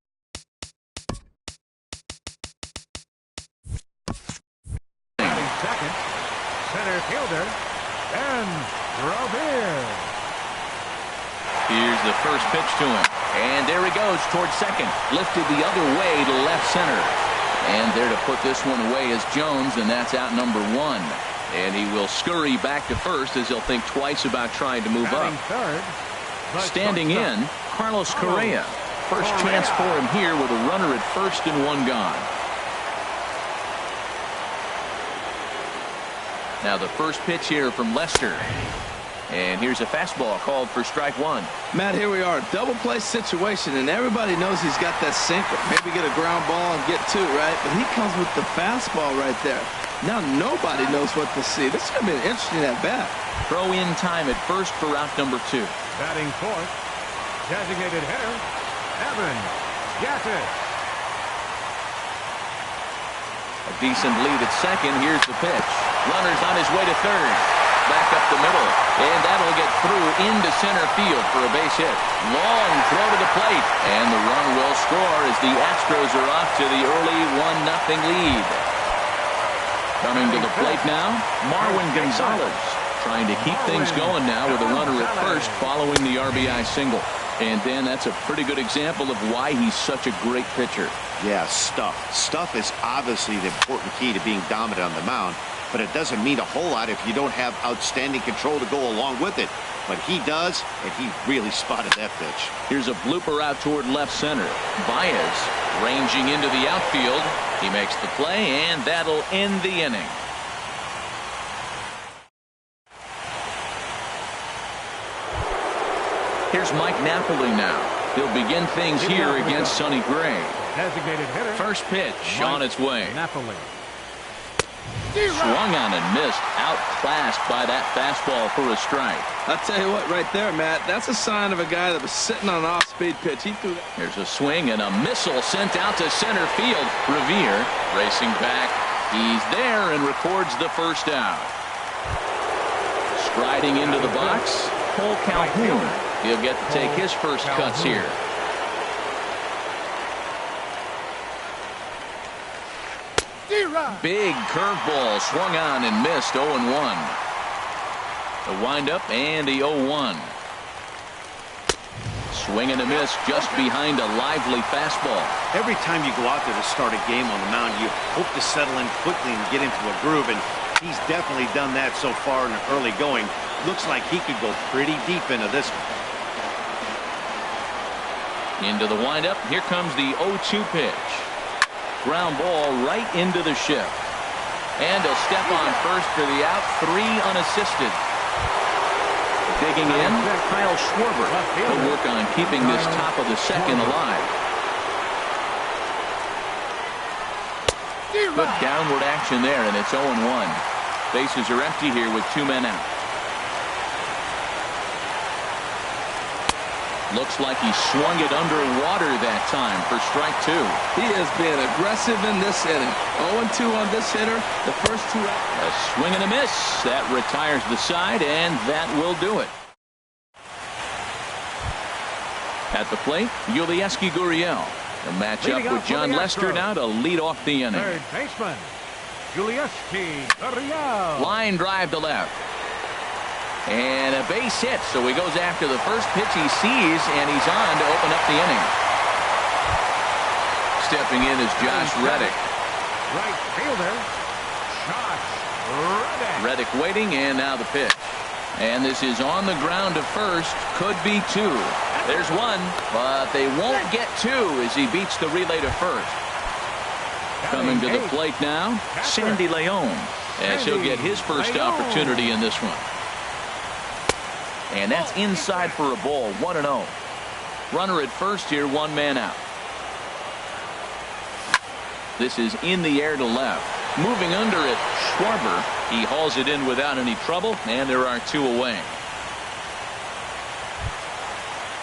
Second, center fielder, Ben Robier. Here's the first pitch to him. And there he goes towards second. Lifted the other way to left center. And there to put this one away is Jones, and that's out number 1. And he will scurry back to first as he'll think twice about trying to move up. Third, standing in, Carlos Correa. First chance for him here with a runner at first and one gone. Now the first pitch here from Lester. And here's a fastball called for strike one. Matt, here we are. Double play situation, and everybody knows he's got that sinker. Maybe get a ground ball and get two, right? But he comes with the fastball right there. Now nobody knows what to see. This is going to be an interesting at-bat. Throw in time at first for out number 2. Batting fourth, designated hitter, Evan Gattis. A decent lead at second. Here's the pitch. Runner's on his way to third. Back up the middle. And that'll get through into center field for a base hit. Long throw to the plate. And the run will score as the Astros are off to the early 1-0 lead. Coming to the plate now, Marwin Gonzalez. Trying to keep things going now with a runner at first following the RBI single. And Dan, that's a pretty good example of why he's such a great pitcher. Yeah, stuff. Stuff is obviously the important key to being dominant on the mound. but it doesn't mean a whole lot if you don't have outstanding control to go along with it. But he does, and he really spotted that pitch. Here's a blooper out toward left center. Baez ranging into the outfield. He makes the play, and that'll end the inning. Here's Mike Napoli now. He'll begin things here against Sonny Gray. Designated hitter. First pitch on its way. Napoli. Swung on and missed. Outclassed by that fastball for a strike. I'll tell you what, right there, Matt, that's a sign of a guy that was sitting on an off-speed pitch. He threw that. Here's a swing and a missile sent out to center field. Revere racing back. He's there and records the first out. Striding into the box, Cole Calhoun. He'll get to take his first cuts here. Big curveball swung on and missed. 0-1. The windup and the 0-1. Swing and a miss just behind a lively fastball. Every time you go out there to start a game on the mound, you hope to settle in quickly and get into a groove, and he's definitely done that so far in the early going. Looks like he could go pretty deep into this one. Into the windup. Here comes the 0-2 pitch. Ground ball right into the shift. And he'll step on first for the out. 3 unassisted. Digging in, Kyle Schwarber. He'll work on keeping this top of the second alive. Good downward action there, and it's 0-1. Bases are empty here with 2 men out. Looks like he swung it underwater that time for strike 2. He is being aggressive in this inning. 0-2 on this hitter. The first 2 out. A swing and a miss. That retires the side, and that will do it. At the plate, Yulieski Gurriel. He'll match up with John Lester now to lead off the inning. Third baseman, Yulieski Gurriel. Line drive to left. And a base hit, so he goes after the first pitch he sees, and he's on to open up the inning. Stepping in is Josh Reddick. Right fielder, Josh Reddick. Reddick waiting, and now the pitch. And this is on the ground to first. Could be 2. There's 1, but they won't get 2 as he beats the relay to first. Coming to the plate now, Sandy Leon, as he'll get his first opportunity in this one. And that's inside for a ball. 1-0. Runner at first here, 1 man out. This is in the air to left. Moving under it, Schwarber. He hauls it in without any trouble, and there are 2 away.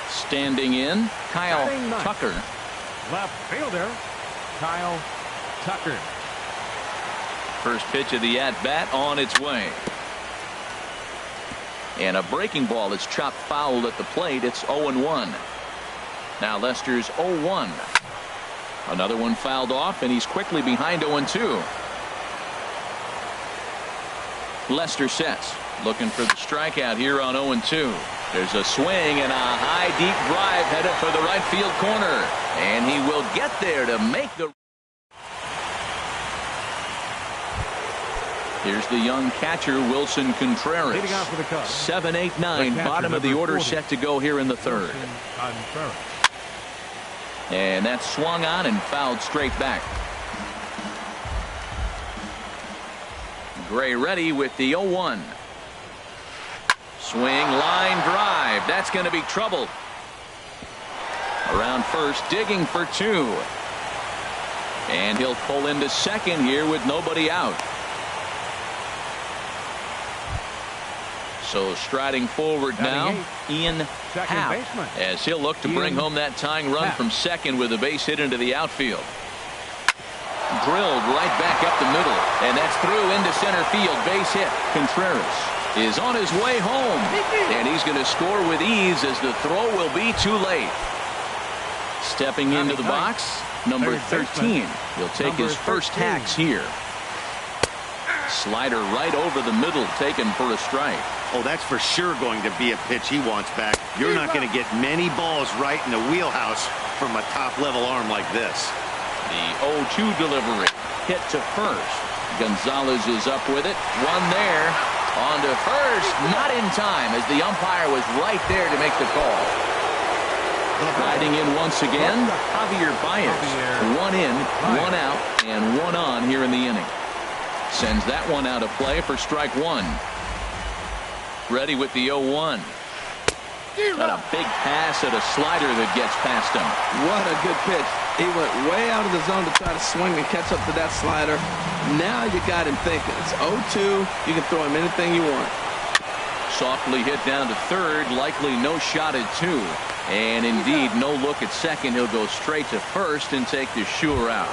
Standing in, Kyle Tucker. Left fielder, Kyle Tucker. First pitch of the at-bat on its way. And a breaking ball is chopped foul at the plate. It's 0-1. Now Lester's 0-1. Another one fouled off, and he's quickly behind 0-2. Lester sets, looking for the strikeout here on 0-2. There's a swing and a high deep drive headed for the right field corner, and he will get there to make the. Here's the young catcher, Wilson Contreras. Leading off for the Cubs. 7-8-9, bottom of the order, set to go here in the third. And that's swung on and fouled straight back. Gray ready with the 0-1. Swing, line drive. That's going to be trouble. Around first, digging for 2. And he'll pull into second here with nobody out. So striding forward now, Ian Happ, as he'll look to bring home that tying run from second with a base hit into the outfield. Drilled right back up the middle, and that's through into center field. Base hit. Contreras is on his way home, and he's going to score with ease as the throw will be too late. Stepping into the box, number 13. He'll take his first hacks here. Slider right over the middle, taken for a strike. Oh, that's for sure going to be a pitch he wants back. You're not going to get many balls right in the wheelhouse from a top-level arm like this. The 0-2 delivery, hit to first. Gonzalez is up with it. One there. On to first. Not in time as the umpire was right there to make the call. Riding in once again, Javier Baez. One in, one out, and one on here in the inning. Sends that one out of play for strike one. Ready with the 0-1. Got a big pass at a slider that gets past him. What a good pitch. He went way out of the zone to try to swing and catch up to that slider. Now you got him thinking. It's 0-2. You can throw him anything you want. Softly hit down to third. Likely no shot at two. And indeed, no look at second. He'll go straight to first and take the sure out.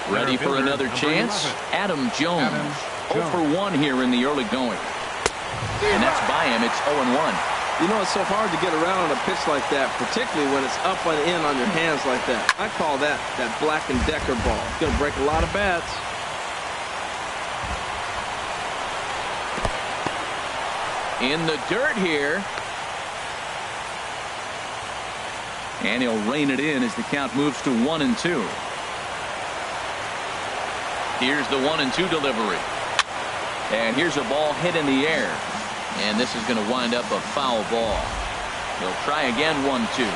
Ready for another chance? Adam Jones. 0 for 1 here in the early going. And that's by him. It's 0-1. You know, it's so hard to get around on a pitch like that, particularly when it's up and in on your hands like that. I call that Black & Decker ball. It's going to break a lot of bats. In the dirt here. And he'll rein it in as the count moves to 1-2. Here's the 1-2 delivery. And here's a ball hit in the air. And this is going to wind up a foul ball. He'll try again. 1-2.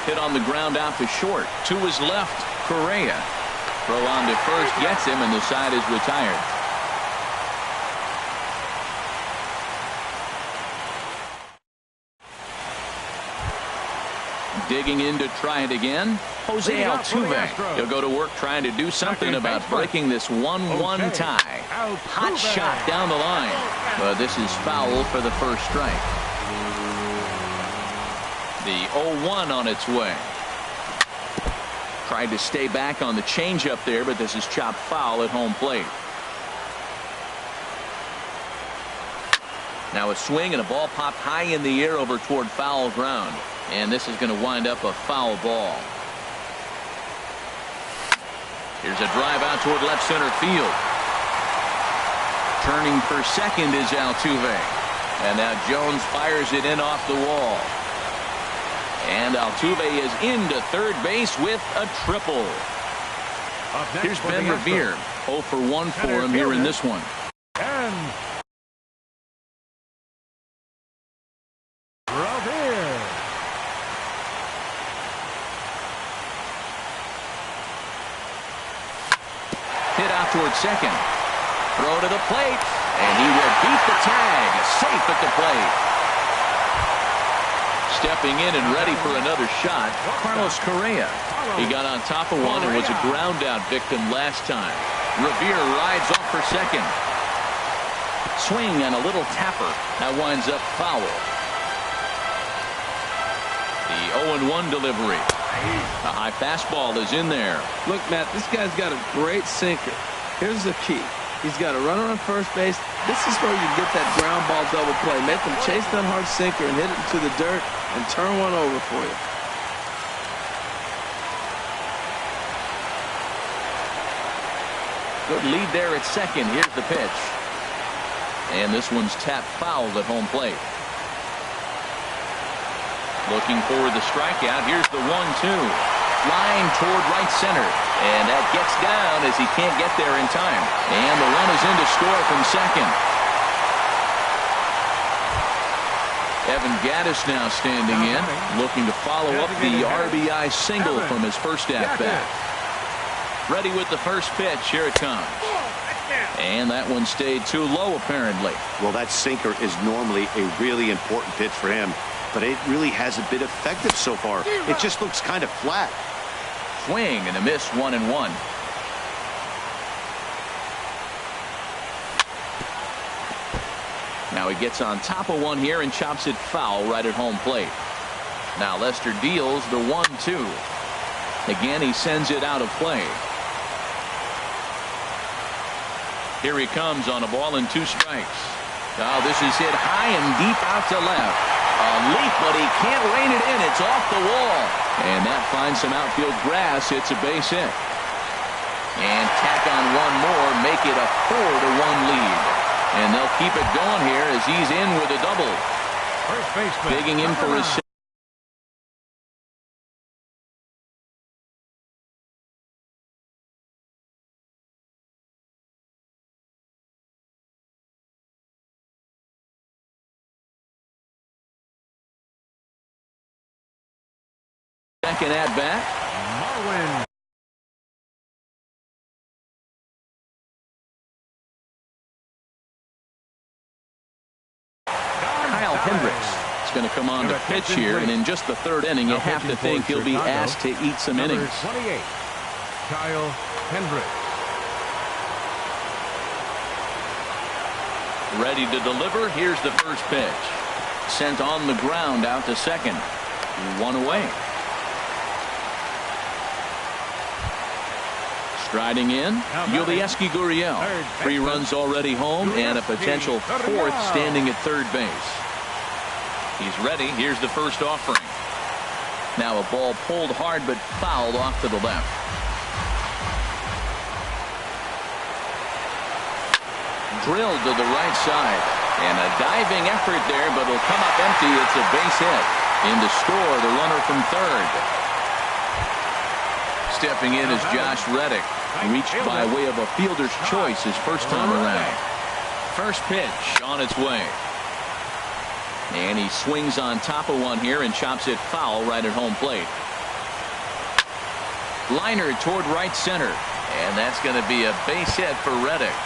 Hit on the ground out to short. To his left, Correa. Throw on to first gets him, and the side is retired. Digging in to try it again, Jose Altuve. He'll go to work trying to do something about breaking this 1-1 tie. Hot shot down the line, but this is foul for the first strike. The 0-1 on its way. Tried to stay back on the changeup there, but this is chopped foul at home plate. Now a swing and a ball popped high in the air over toward foul ground. And this is going to wind up a foul ball. Here's a drive out toward left center field. Turning for second is Altuve. And now Jones fires it in off the wall. And Altuve is into third base with a triple. Here's Ben Revere. 0 for 1 for him here in this one. And Revere. Hit out toward second. Throw to the plate. And he will beat the tag. Safe at the plate. Stepping in and ready for another shot, Carlos Correa. He got on top of one and was a ground out victim last time. Revere rides off for second. Swing and a little tapper. That winds up foul. The 0-1 delivery. A high fastball is in there. Look, Matt, this guy's got a great sinker. Here's the key. He's got a runner on first base. This is where you get that ground ball double play. Make him chase that hard sinker and hit it into the dirt and turn one over for you. Good lead there at second. Here's the pitch. And this one's tapped foul at home plate. Looking for the strikeout. Here's the 1-2. Line toward right center. And that gets down as he can't get there in time. And the run is in to score from second. Evan Gattis now standing in, looking to follow up the RBI single from his first at-bat. Ready with the first pitch. Here it comes. And that one stayed too low, apparently. Well, that sinker is normally a really important pitch for him, but it really hasn't been effective so far. It just looks kind of flat. Swing and a miss. 1-1. Now he gets on top of one here and chops it foul right at home plate. Now Lester deals the 1-2. Again, he sends it out of play. Here he comes on a ball and 2 strikes. Now this is hit high and deep out to left. A leap, but he can't rein it in. It's off the wall. And that finds some outfield grass. It's a base hit. And tack on one more, make it a 4-1 lead. And they'll keep it going here as he's in with a double. First baseman Digging in for his second at bat. Marwin. Kyle Hendricks is going to come on to pitch here, and in just the third inning, you have to think he'll be asked to eat some innings. 28, Kyle Hendricks. Ready to deliver. Here's the first pitch. Sent on the ground out to second. One away. Striding in, Yulieski Gurriel. 3 runs already home and a potential 4th standing at third base. He's ready. Here's the first offering. Now a ball pulled hard but fouled off to the left. Drilled to the right side. And a diving effort there, but it'll come up empty. It's a base hit. In to score the runner from third. Stepping in is Josh Reddick. Reached by way of a fielder's choice his first time around. First pitch on its way. And he swings on top of one here and chops it foul right at home plate. Liner toward right center. And that's going to be a base hit for Reddick.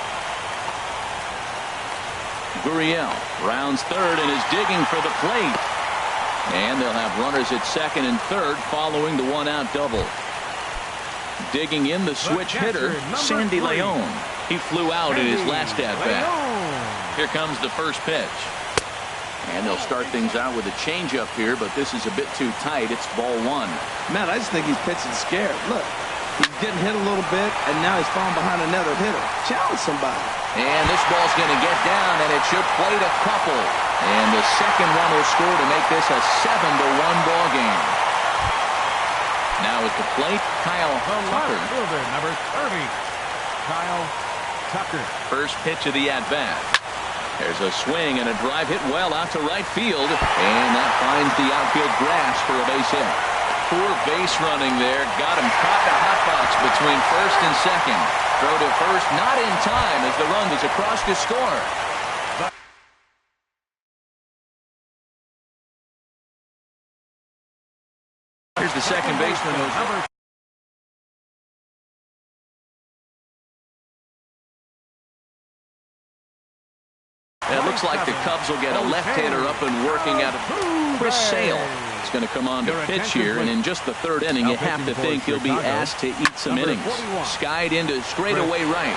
Gurriel rounds third and is digging for the plate. And they'll have runners at second and third following the one-out double. Digging in the switch hitter, Sandy Leon. He flew out in his last at-bat. Here comes the first pitch. And they'll start things out with a changeup here, but this is a bit too tight. It's ball 1. Man, I just think he's pitching scared. Look, he's getting hit a little bit, and now he's falling behind another hitter. Challenge somebody. And this ball's going to get down, and it should plate a couple. And the second run will score to make this a 7-1 ball game. Now at the plate, Kyle Tucker. Number 30, Kyle Tucker. First pitch of the at-bat. There's a swing and a drive hit well out to right field. And that finds the outfield grass for a base hit. Poor base running there. Got him caught in a hot box between first and second. Throw to first, not in time as the run was across to score. Here's the second baseman. It looks like the Cubs will get a left-hander up and working out of Chris Sale. He's going to come on to pitch here, and in just the third inning, you have to think he'll be asked to eat some innings. Skied into straightaway right.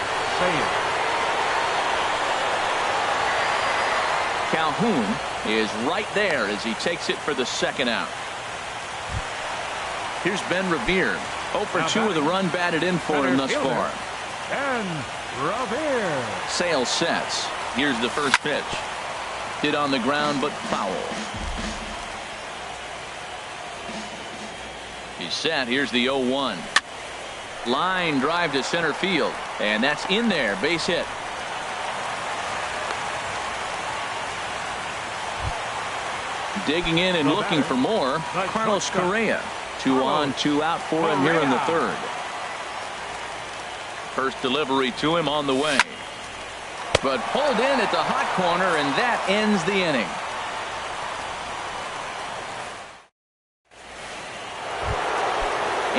Calhoun is right there as he takes it for the second out. Here's Ben Revere. 0 for 2 with a run batted in for him thus far. Ben Revere. Sale sets. Here's the first pitch. Hit on the ground, but foul. He's set. Here's the 0-1. Line drive to center field. And that's in there. Base hit. Digging in and looking for more. Carlos Correa. 2 on, 2 out for him here in the third. First delivery to him on the way. But pulled in at the hot corner, and that ends the inning.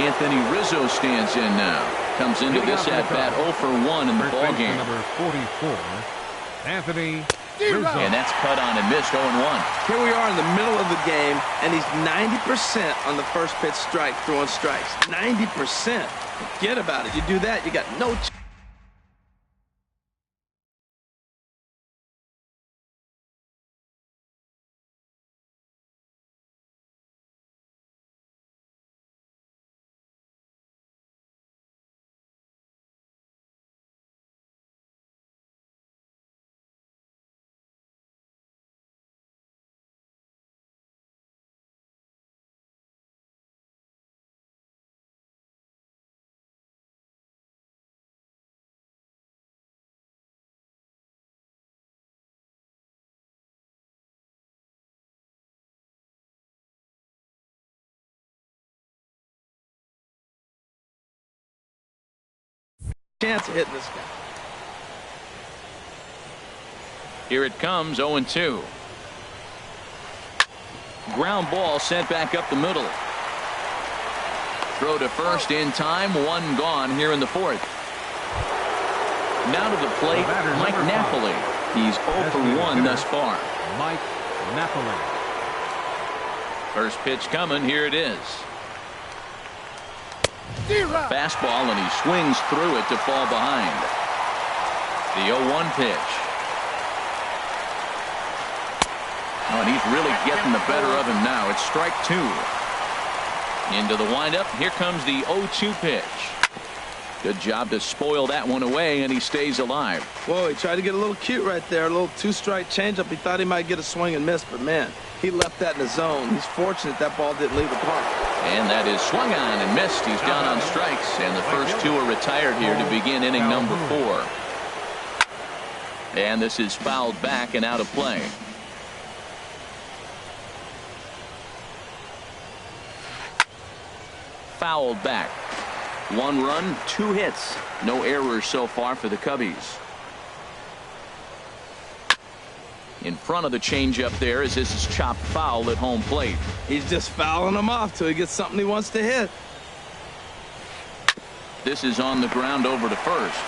Anthony Rizzo stands in now. Comes into this at-bat 0 for 1 in the ballgame. Number 44, Anthony Rizzo. And that's cut on and missed 0-1. here we are in the middle of the game, and he's 90% on the first pitch strike, throwing strikes. 90%. Forget about it. You do that, you got no chance. Chance of hitting this guy. Here it comes, 0-2. Ground ball sent back up the middle. Throw to first in time. One gone here in the fourth. Now to the plate, Mike Napoli. He's 0 for 1 thus far. Mike Napoli. First pitch coming. Here it is. Fastball, and he swings through it to fall behind. The 0-1 pitch. Oh, and he's really getting the better of him now. It's strike 2. Into the windup. Here comes the 0-2 pitch. Good job to spoil that one away, and he stays alive. Whoa, he tried to get a little cute right there. A little two-strike changeup. He thought he might get a swing and miss, but man, he left that in the zone. He's fortunate that ball didn't leave the park. And that is swung on and missed. He's down on strikes, and the first two are retired here to begin inning number 4. And this is fouled back and out of play. Fouled back. 1 run, 2 hits. No errors so far for the Cubbies. In front of the changeup there as this is chopped foul at home plate. He's just fouling him off till he gets something he wants to hit. This is on the ground over to first.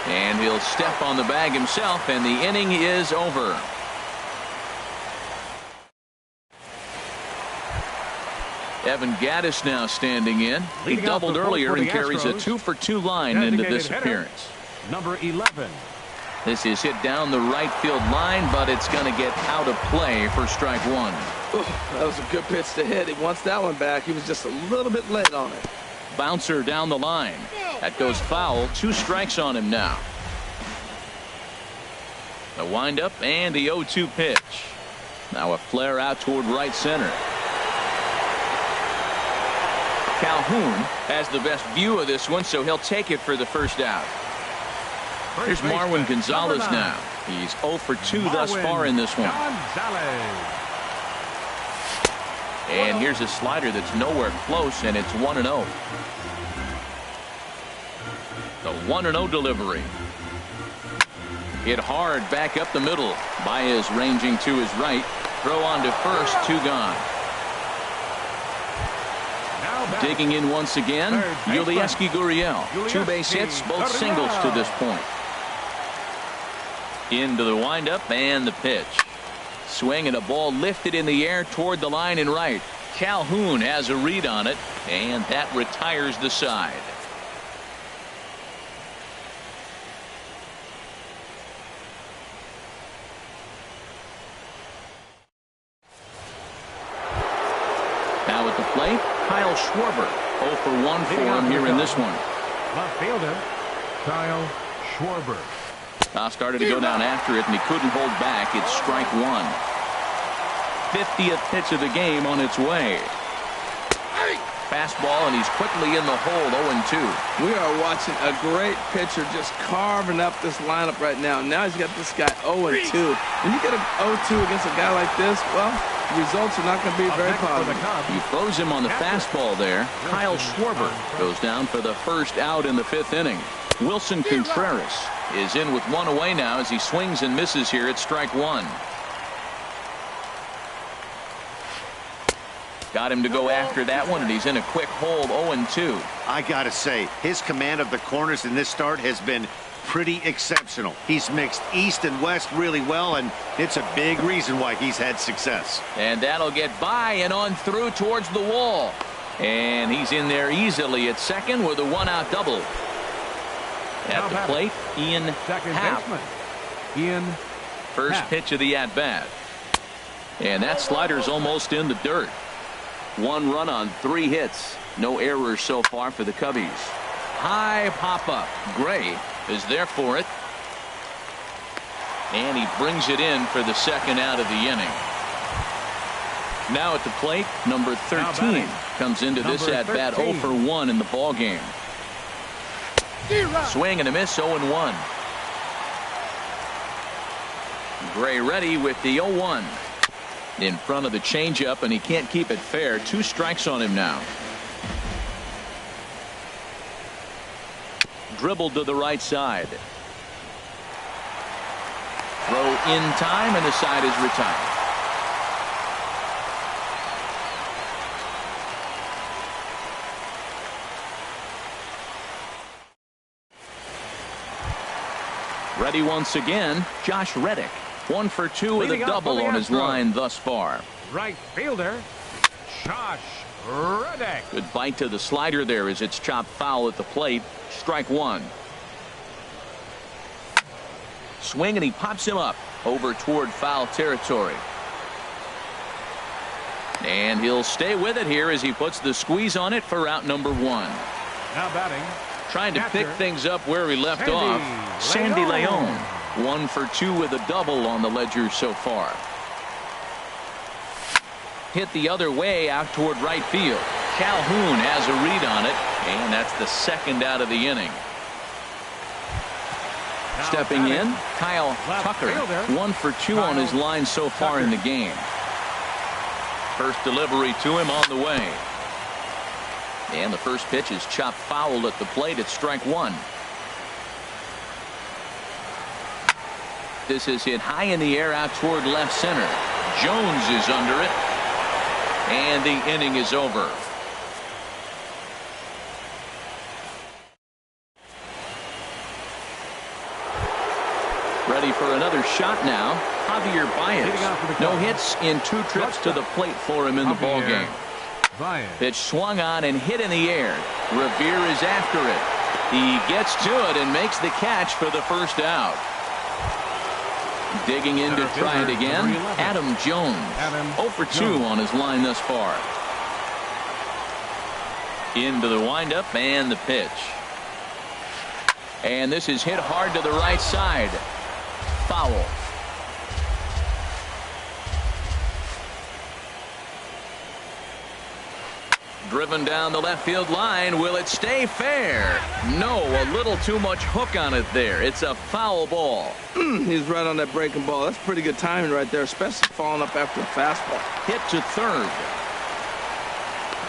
And he'll step on the bag himself, and the inning is over. Evan Gaddis now standing in. He doubled earlier and carries a 2-for-2 line into this appearance. Number 11. This is hit down the right field line, but it's going to get out of play for strike 1. That was a good pitch to hit. He wants that one back. He was just a little bit late on it. Bouncer down the line. That goes foul. 2 strikes on him now. The windup and the 0-2 pitch. Now a flare out toward right center. Calhoun has the best view of this one, so he'll take it for the first out. Here's Marwin Gonzalez now. He's 0 for 2 thus far in this one. And here's a slider that's nowhere close, and it's 1-0. The 1-0 delivery. Hit hard back up the middle. Baez ranging to his right. Throw on to first. 2 gone. Digging in once again, Yulieski Gurriel. 2 base hits, both singles to this point. Into the windup and the pitch. Swing and a ball lifted in the air toward the line and right. Calhoun has a read on it, and that retires the side. Now at the plate, Kyle Schwarber. 0 for 1 for him here in this one. Left fielder, Kyle Schwarber. Started to go down after it, and he couldn't hold back. It's strike 1. 50th pitch of the game on its way. Fastball, and he's quickly in the hole. 0-2. We are watching a great pitcher just carving up this lineup right now. Now he's got this guy 0-2. When you get an 0-2 against a guy like this, well, the results are not going to be very positive. He throws him on the fastball there. Kyle Schwarber goes down for the first out in the 5th inning. Wilson Contreras is in with 1 away now as he swings and misses here at strike 1. Got him to go after that one, and he's in a quick hole. 0-2. I gotta say, his command of the corners in this start has been pretty exceptional. He's mixed east and west really well, and it's a big reason why he's had success. And that'll get by and on through towards the wall. And he's in there easily at second with a 1-out double. At the plate, Ian Happ. Ian First pitch of the at-bat. And that slider's almost in the dirt. 1 run on 3 hits. No errors so far for the Cubbies. High pop-up. Gray is there for it. And he brings it in for the 2nd out of the inning. Now at the plate, number 13 comes into this at-bat 0 for 1 in the ballgame. Swing and a miss. 0-1. Gray ready with the 0-1. In front of the changeup, and he can't keep it fair. 2 strikes on him now. Dribbled to the right side. Throw in time, and the side is retired. Ready once again, Josh Reddick. 1 for 2 with a Leading up double for the on his Astros. line thus far. Right fielder, Josh Reddick. Good bite to the slider there as it's chopped foul at the plate. Strike one. Swing, and he pops him up over toward foul territory. And he'll stay with it here as he puts the squeeze on it for out number 1. Now batting. Trying to pick catcher, things up where he left Sandy off. Sandy Leon. Leon. 1 for 2 with a double on the ledger so far. Hit the other way out toward right field. Calhoun has a read on it, and that's the second out of the inning. Now Stepping batting, in, Kyle left Tucker. fielder, 1 for 2 on his Kyle line so far in the Tucker. game. First delivery to him on the way. And the first pitch is chopped foul at the plate at strike 1. This is hit high in the air out toward left center. Jones is under it. And the inning is over. Ready for another shot now. Javier Leading off for the Baez. No Cubs. hits in 2 trips to the plate for him in the ball Javier game. Baez. Pitch swung on and hit in the air. Revere is after it. He gets to it and makes the catch for the first out. Digging in to Center try it fielder, again, number 11. Adam Jones. Adam 0 for 2 Jones. on his line thus far. Into the windup and the pitch. And this is hit hard to the right side. Foul. Driven down the left field line. Will it stay fair? No, a little too much hook on it there. It's a foul ball. He's right on that breaking ball. That's pretty good timing right there, especially falling up after a fastball. Hit to third.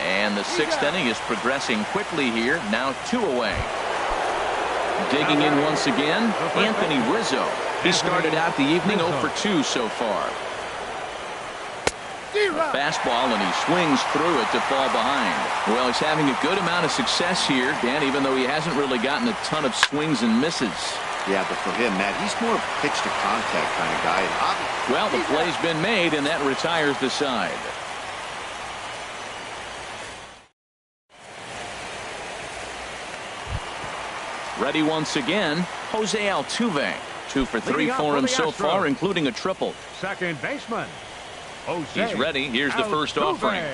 And the 6th inning is progressing quickly here. Now 2 away. Digging in once again, Anthony Rizzo. He started out the evening 0 for 2 so far. Fastball, and he swings through it to fall behind. Well, he's having a good amount of success here, Dan, even though he hasn't really gotten a ton of swings and misses. Yeah, but for him, Matt, he's more of a pitch to contact kind of guy. And Well, the play's been made, and that retires the side. Ready once again, Jose Altuve. 2 for 3 Leading off for for him the so Astros. far, including a triple. Second baseman, Jose He's ready. Here's the first Altuve. offering.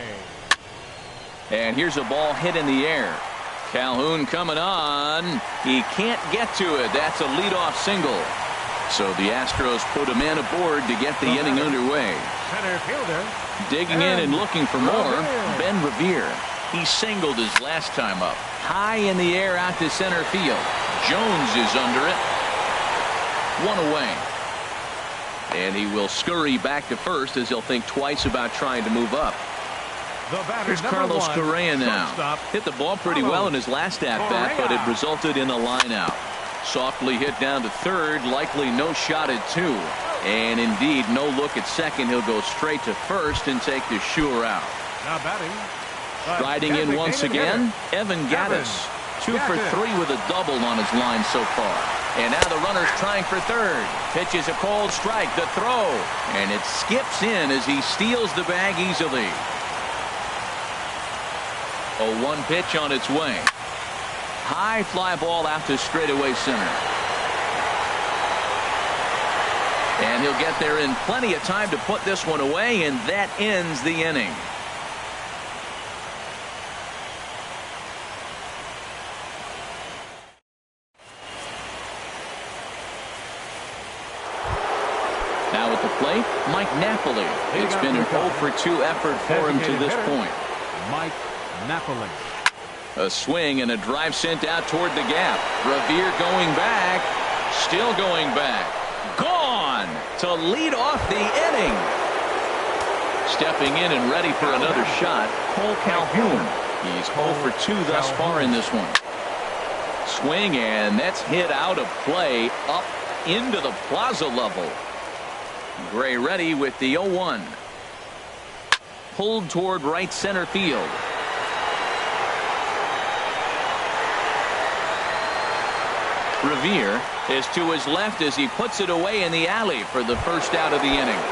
And here's a ball hit in the air. Calhoun coming on. He can't get to it. That's a leadoff single. So the Astros put a man aboard to get the inning underway. Center fielder, Digging in and looking for more, Revere. Ben Revere. He singled his last time up. High in the air out to center field. Jones is under it. 1 away. And he will scurry back to first as he'll think twice about trying to move up. the batter, Here's number Carlos 1, Correa now. shortstop, Hit the ball pretty well in his last at-bat, but it Correa. resulted in a line out. Softly hit down to third, likely no shot at 2. And indeed, no look at second. He'll go straight to first and take the sure out. Now batting. the Striding in once designated again, hitter, Evan Gattis. 2 for Gattis. 3 with a double on his line so far. And now the runner's trying for third. Pitches a cold strike. The throw. And it skips in as he steals the bag easily. A 1 pitch on its way. High fly ball out to straightaway center. And he'll get there in plenty of time to put this one away, and that ends the inning. Now at the plate, Mike Napoli. It's been an 0 for 2 effort for him to this point. Mike Napoli. A swing and a drive sent out toward the gap. Revere going back. Still going back. Gone to lead off the inning. Stepping in and ready for another shot, Cole Calhoun. He's 0 for 2 thus far in this one. Swing, and that's hit out of play up into the plaza level. Gray ready with the 0-1. Pulled toward right center field. Revere is to his left as he puts it away in the alley for the first out of the inning.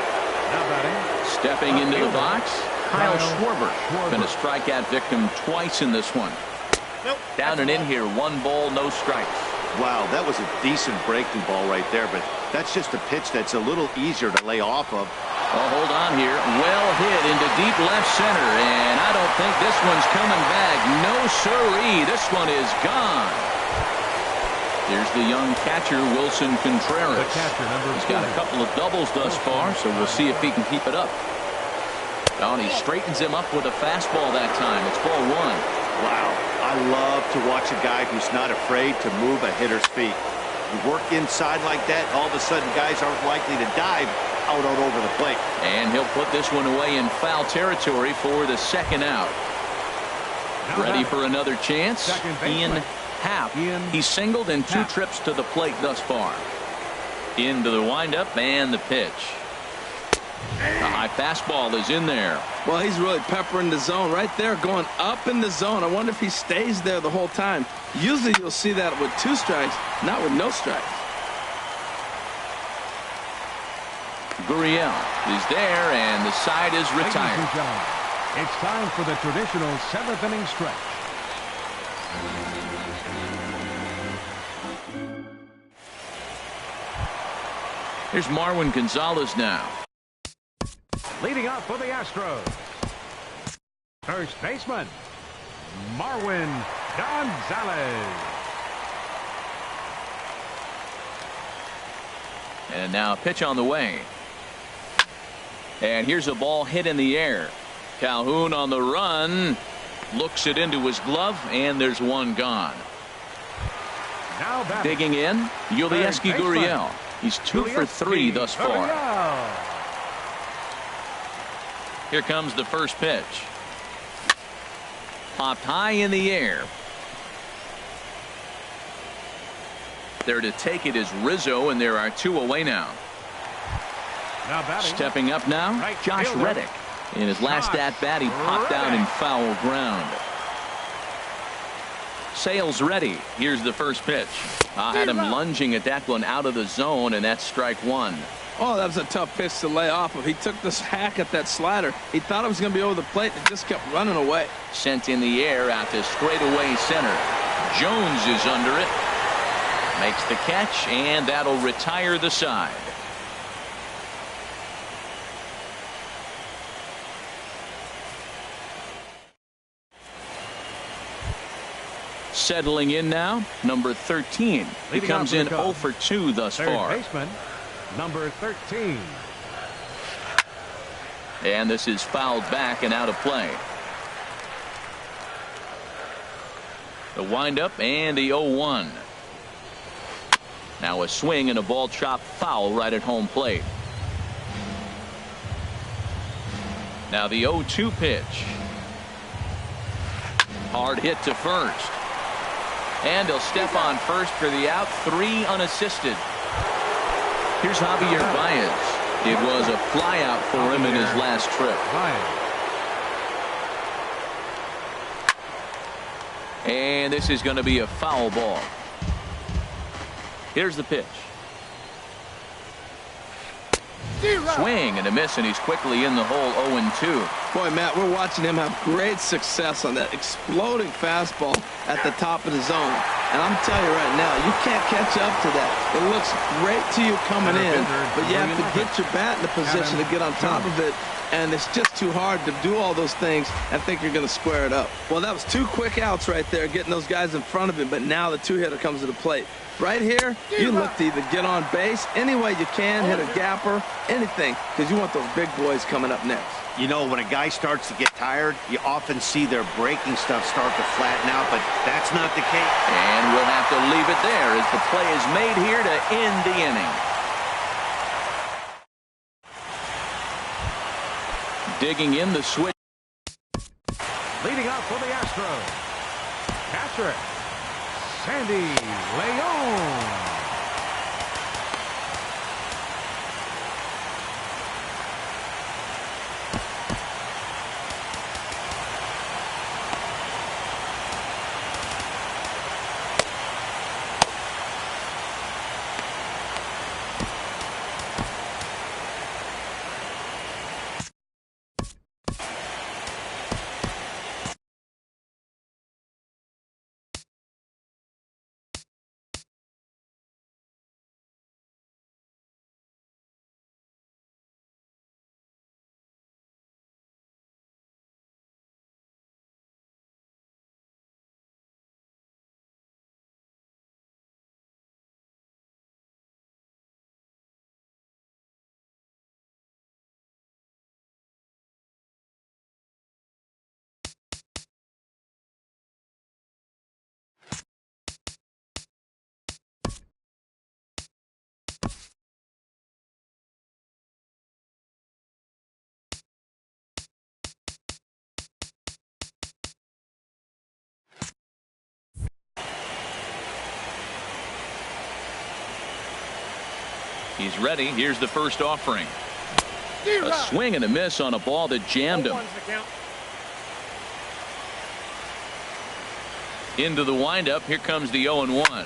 Now batting. Stepping into the box, Kyle Schwarber. Been a strikeout victim twice in this one. Down and in here, 1 ball, no strikes. Wow, that was a decent breaking ball right there, but that's just a pitch that's a little easier to lay off of. Oh, hold on here. Well hit into deep left center, and I don't think this one's coming back. No siree. This one is gone. Here's the young catcher, Wilson Contreras. The catcher, number He's got a couple of doubles thus far, so we'll see if he can keep it up. Oh, and he straightens him up with a fastball that time. It's ball 1. Wow, I love to watch a guy who's not afraid to move a hitter's feet. You work inside like that, all of a sudden guys aren't likely to dive out over the plate. And he'll put this one away in foul territory for the second out. Ready for another chance? Ian Happ. He's singled in 2 trips to the plate thus far. Into the windup and the pitch. The high fastball is in there. Well, he's really peppering the zone right there, going up in the zone. I wonder if he stays there the whole time. Usually you'll see that with 2 strikes, not with no strikes. Gurriel is there, and the side is retired. Ladies and gentlemen, it's time for the traditional 7th inning stretch. Here's Marwin Gonzalez now. Leading off for the Astros, first baseman, Marwin Gonzalez. And now a pitch on the way. And here's a ball hit in the air. Calhoun on the run. Looks it into his glove, and there's one gone. Now batting. Digging in, Yulieski Third Gurriel. baseman. He's 2 for 3 thus far. Gurriel. Here comes the first pitch. Popped high in the air. There to take it is Rizzo, and there are 2 away now. Now batting. Stepping up now, Right Josh fielder. Reddick. In his last Josh at-bat, he popped out in Reddick. foul ground. Sales ready. Here's the first pitch. Had him lunging at that one out of the zone, and that's strike 1. Oh, that was a tough pitch to lay off of. He took this hack at that slider. He thought it was going to be over the plate and just kept running away. Sent in the air out to straightaway center. Jones is under it. Makes the catch, and that'll retire the side. Settling in now, number 13. He Leading comes off for in the Cubs. 0 for 2 thus Third far. baseman, number 13. And this is fouled back and out of play. The windup and the 0-1. Now a swing and a ball chopped foul right at home plate. Now the 0-2 pitch. Hard hit to first. And he'll step on first for the out. 3 unassisted. Here's Javier Baez. It was a flyout for him in his last trip. And this is going to be a foul ball. Here's the pitch. Swing and a miss, and he's quickly in the hole. 0-2. Boy, Matt, we're watching him have great success on that exploding fastball at the top of the zone. And I'm telling you right now, you can't catch up to that. It looks great to you coming in, but you have to get your bat in the position to get on top of it. And it's just too hard to do all those things and think you're going to square it up. Well, that was 2 quick outs right there, getting those guys in front of him. But now the 2-hitter comes to the plate. Right here, you look to either get on base any way you can, hit a gapper, anything, because you want those big boys coming up next. You know, when a guy starts to get tired, you often see their breaking stuff start to flatten out, but that's not the case. And we'll have to leave it there as the play is made here to end the inning. Digging in the switch. Leading off for the Astros, catcher, Sandy Leon. He's ready. Here's the first offering. A swing and a miss on a ball that jammed him. Into the windup. Here comes the 0-1.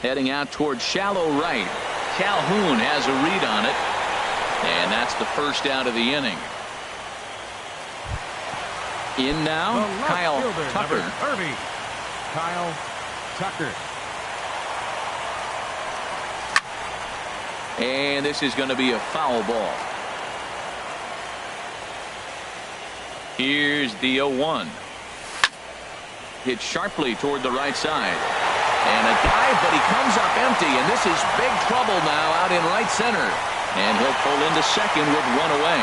Heading out towards shallow right. Calhoun has a read on it. And that's the first out of the inning. In now, Kyle Tucker. 30, Kyle Tucker. And this is going to be a foul ball. Here's the 0-1. Hit sharply toward the right side. And a dive, but he comes up empty. And this is big trouble now out in right center. And he'll pull into second with one away.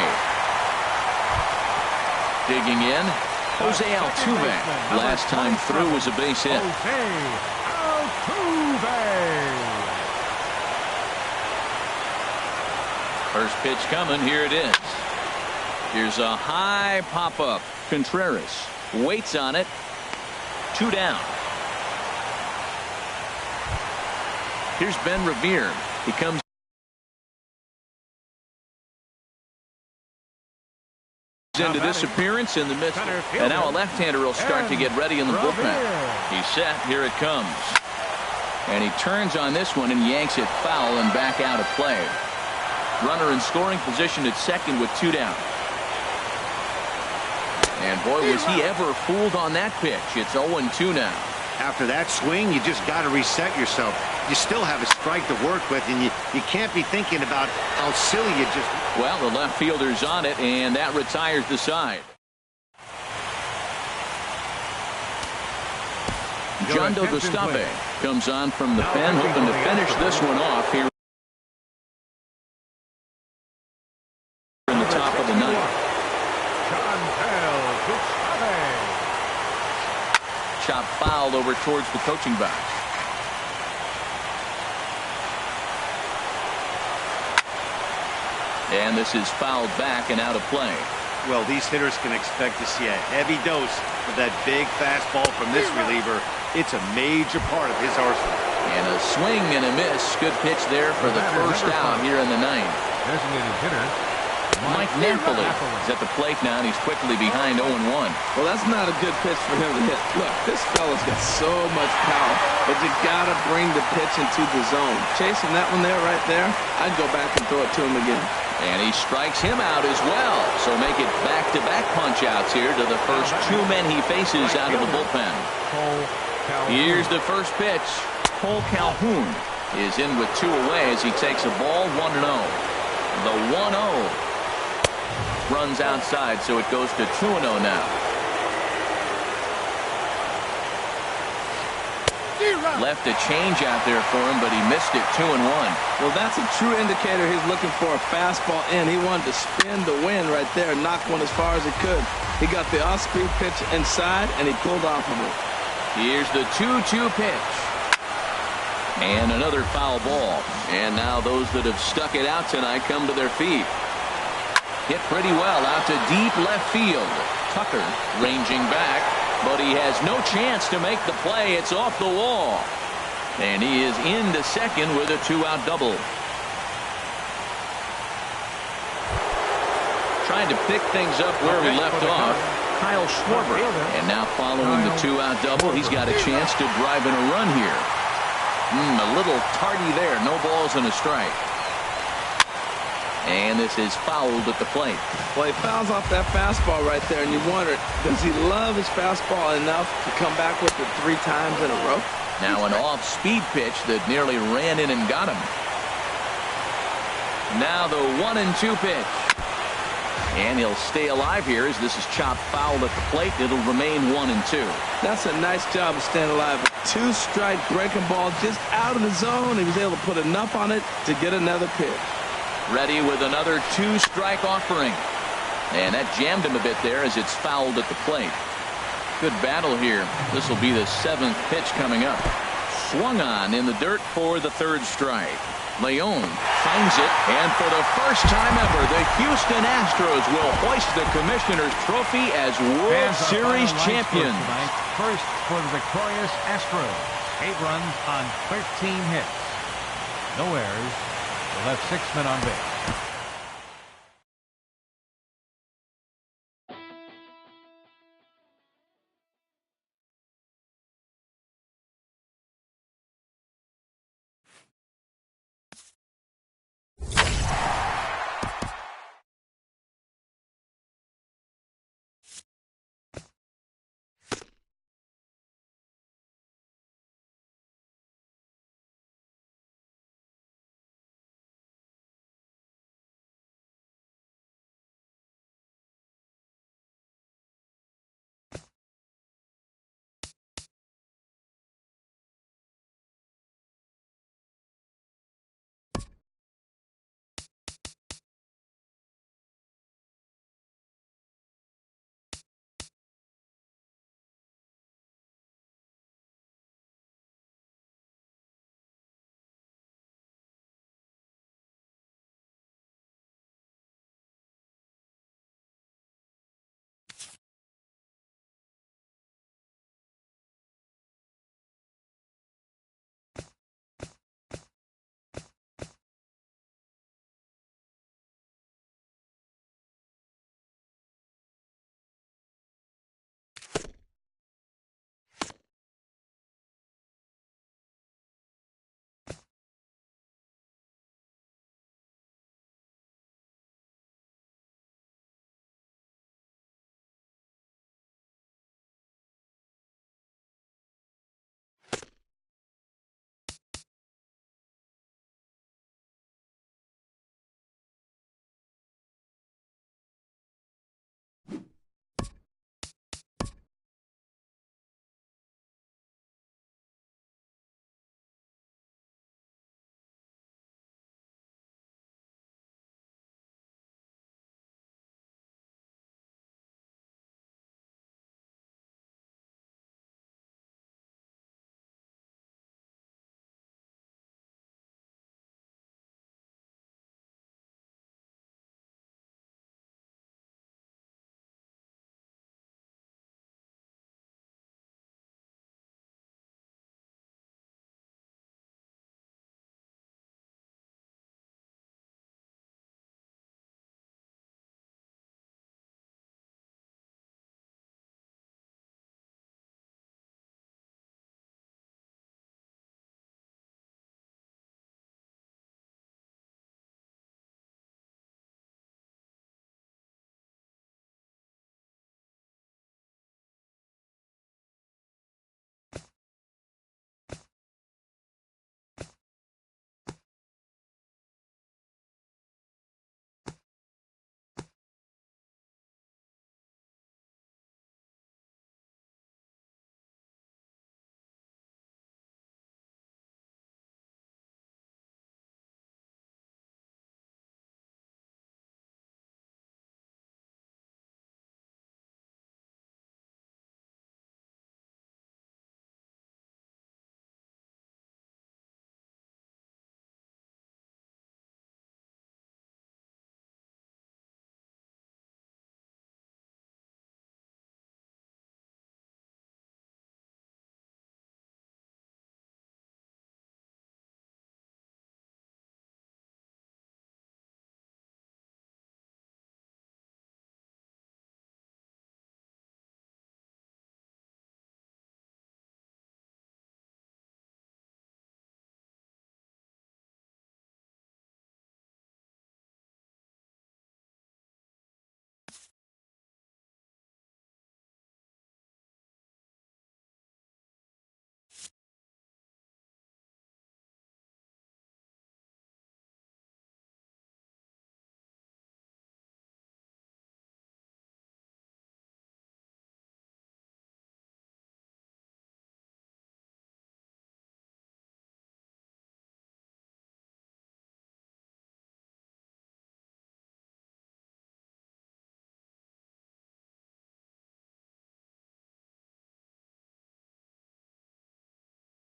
Digging in, Jose Altuve. Last time through was a base hit. Jose Altuve. First pitch coming. Here it is. Here's a high pop-up. Contreras waits on it. 2 down. Here's Ben Revere. He comes into this appearance in the midst. And now a left-hander will start to get ready in the bullpen. He's set. Here it comes. And he turns on this one and yanks it foul and back out of play. Runner in scoring position at second with 2 down. And boy, was he ever fooled on that pitch. It's 0-2 now. After that swing, you just got to reset yourself. You still have a strike to work with, and you can't be thinking about how silly you just... Well, the left fielder's on it, and that retires the side. Jondo Gustave comes on from the pen, hoping to finish this one off here in the top of the ninth. Chop fouled over towards the coaching box. And this is fouled back and out of play. Well, these hitters can expect to see a heavy dose of that big fastball from this reliever. It's a major part of his arsenal. And a swing and a miss. Good pitch there for the first out here in the ninth. Designated hitter Mike Napoli is at the plate now, and he's quickly behind 0-1. Well, that's not a good pitch for him to hit. Look, this fella's got so much power, but you got to bring the pitch into the zone. Chasing that one there, right there, I'd go back and throw it to him again. And he strikes him out as well. So make it back-to-back punch-outs here to the first 2 men he faces out of the bullpen. Here's the first pitch. Cole Calhoun is in with 2 away as he takes a ball 1-0. The 1-0 runs outside, so it goes to 2-0 now. Left a change out there for him, but he missed it 2-1. Well, that's a true indicator. He's looking for a fastball in. He wanted to spin the wind right there and knock one as far as he could. He got the off-speed pitch inside, and he pulled off of it. Here's the 2-2 pitch. And another foul ball. And now those that have stuck it out tonight come to their feet. Hit pretty well out to deep left field. Tucker ranging back, but he has no chance to make the play. It's off the wall. And he is into second with a 2-out double. Trying to pick things up where we left off, Kyle Schwarber. And now following the 2-out double, he's got a chance to drive in a run here. A little tardy there. No balls and a strike. And this is fouled at the plate. Well, he fouls off that fastball right there, and you wonder, does he love his fastball enough to come back with it 3 times in a row? Now an off-speed pitch that nearly ran in and got him. Now the 1-2 pitch. And he'll stay alive here as this is chopped foul at the plate. It'll remain 1-2. That's a nice job of staying alive. 2-strike breaking ball just out of the zone. He was able to put enough on it to get another pitch. Ready with another 2-strike offering. And that jammed him a bit there as it's fouled at the plate. Good battle here. This will be the 7th pitch coming up. Swung on in the dirt for the 3rd strike. Leon finds it, and for the first time ever, the Houston Astros will hoist the Commissioner's Trophy as World Series champions. First for the victorious Astros. 8 runs on 13 hits. No errors. We'll have 6 men on base.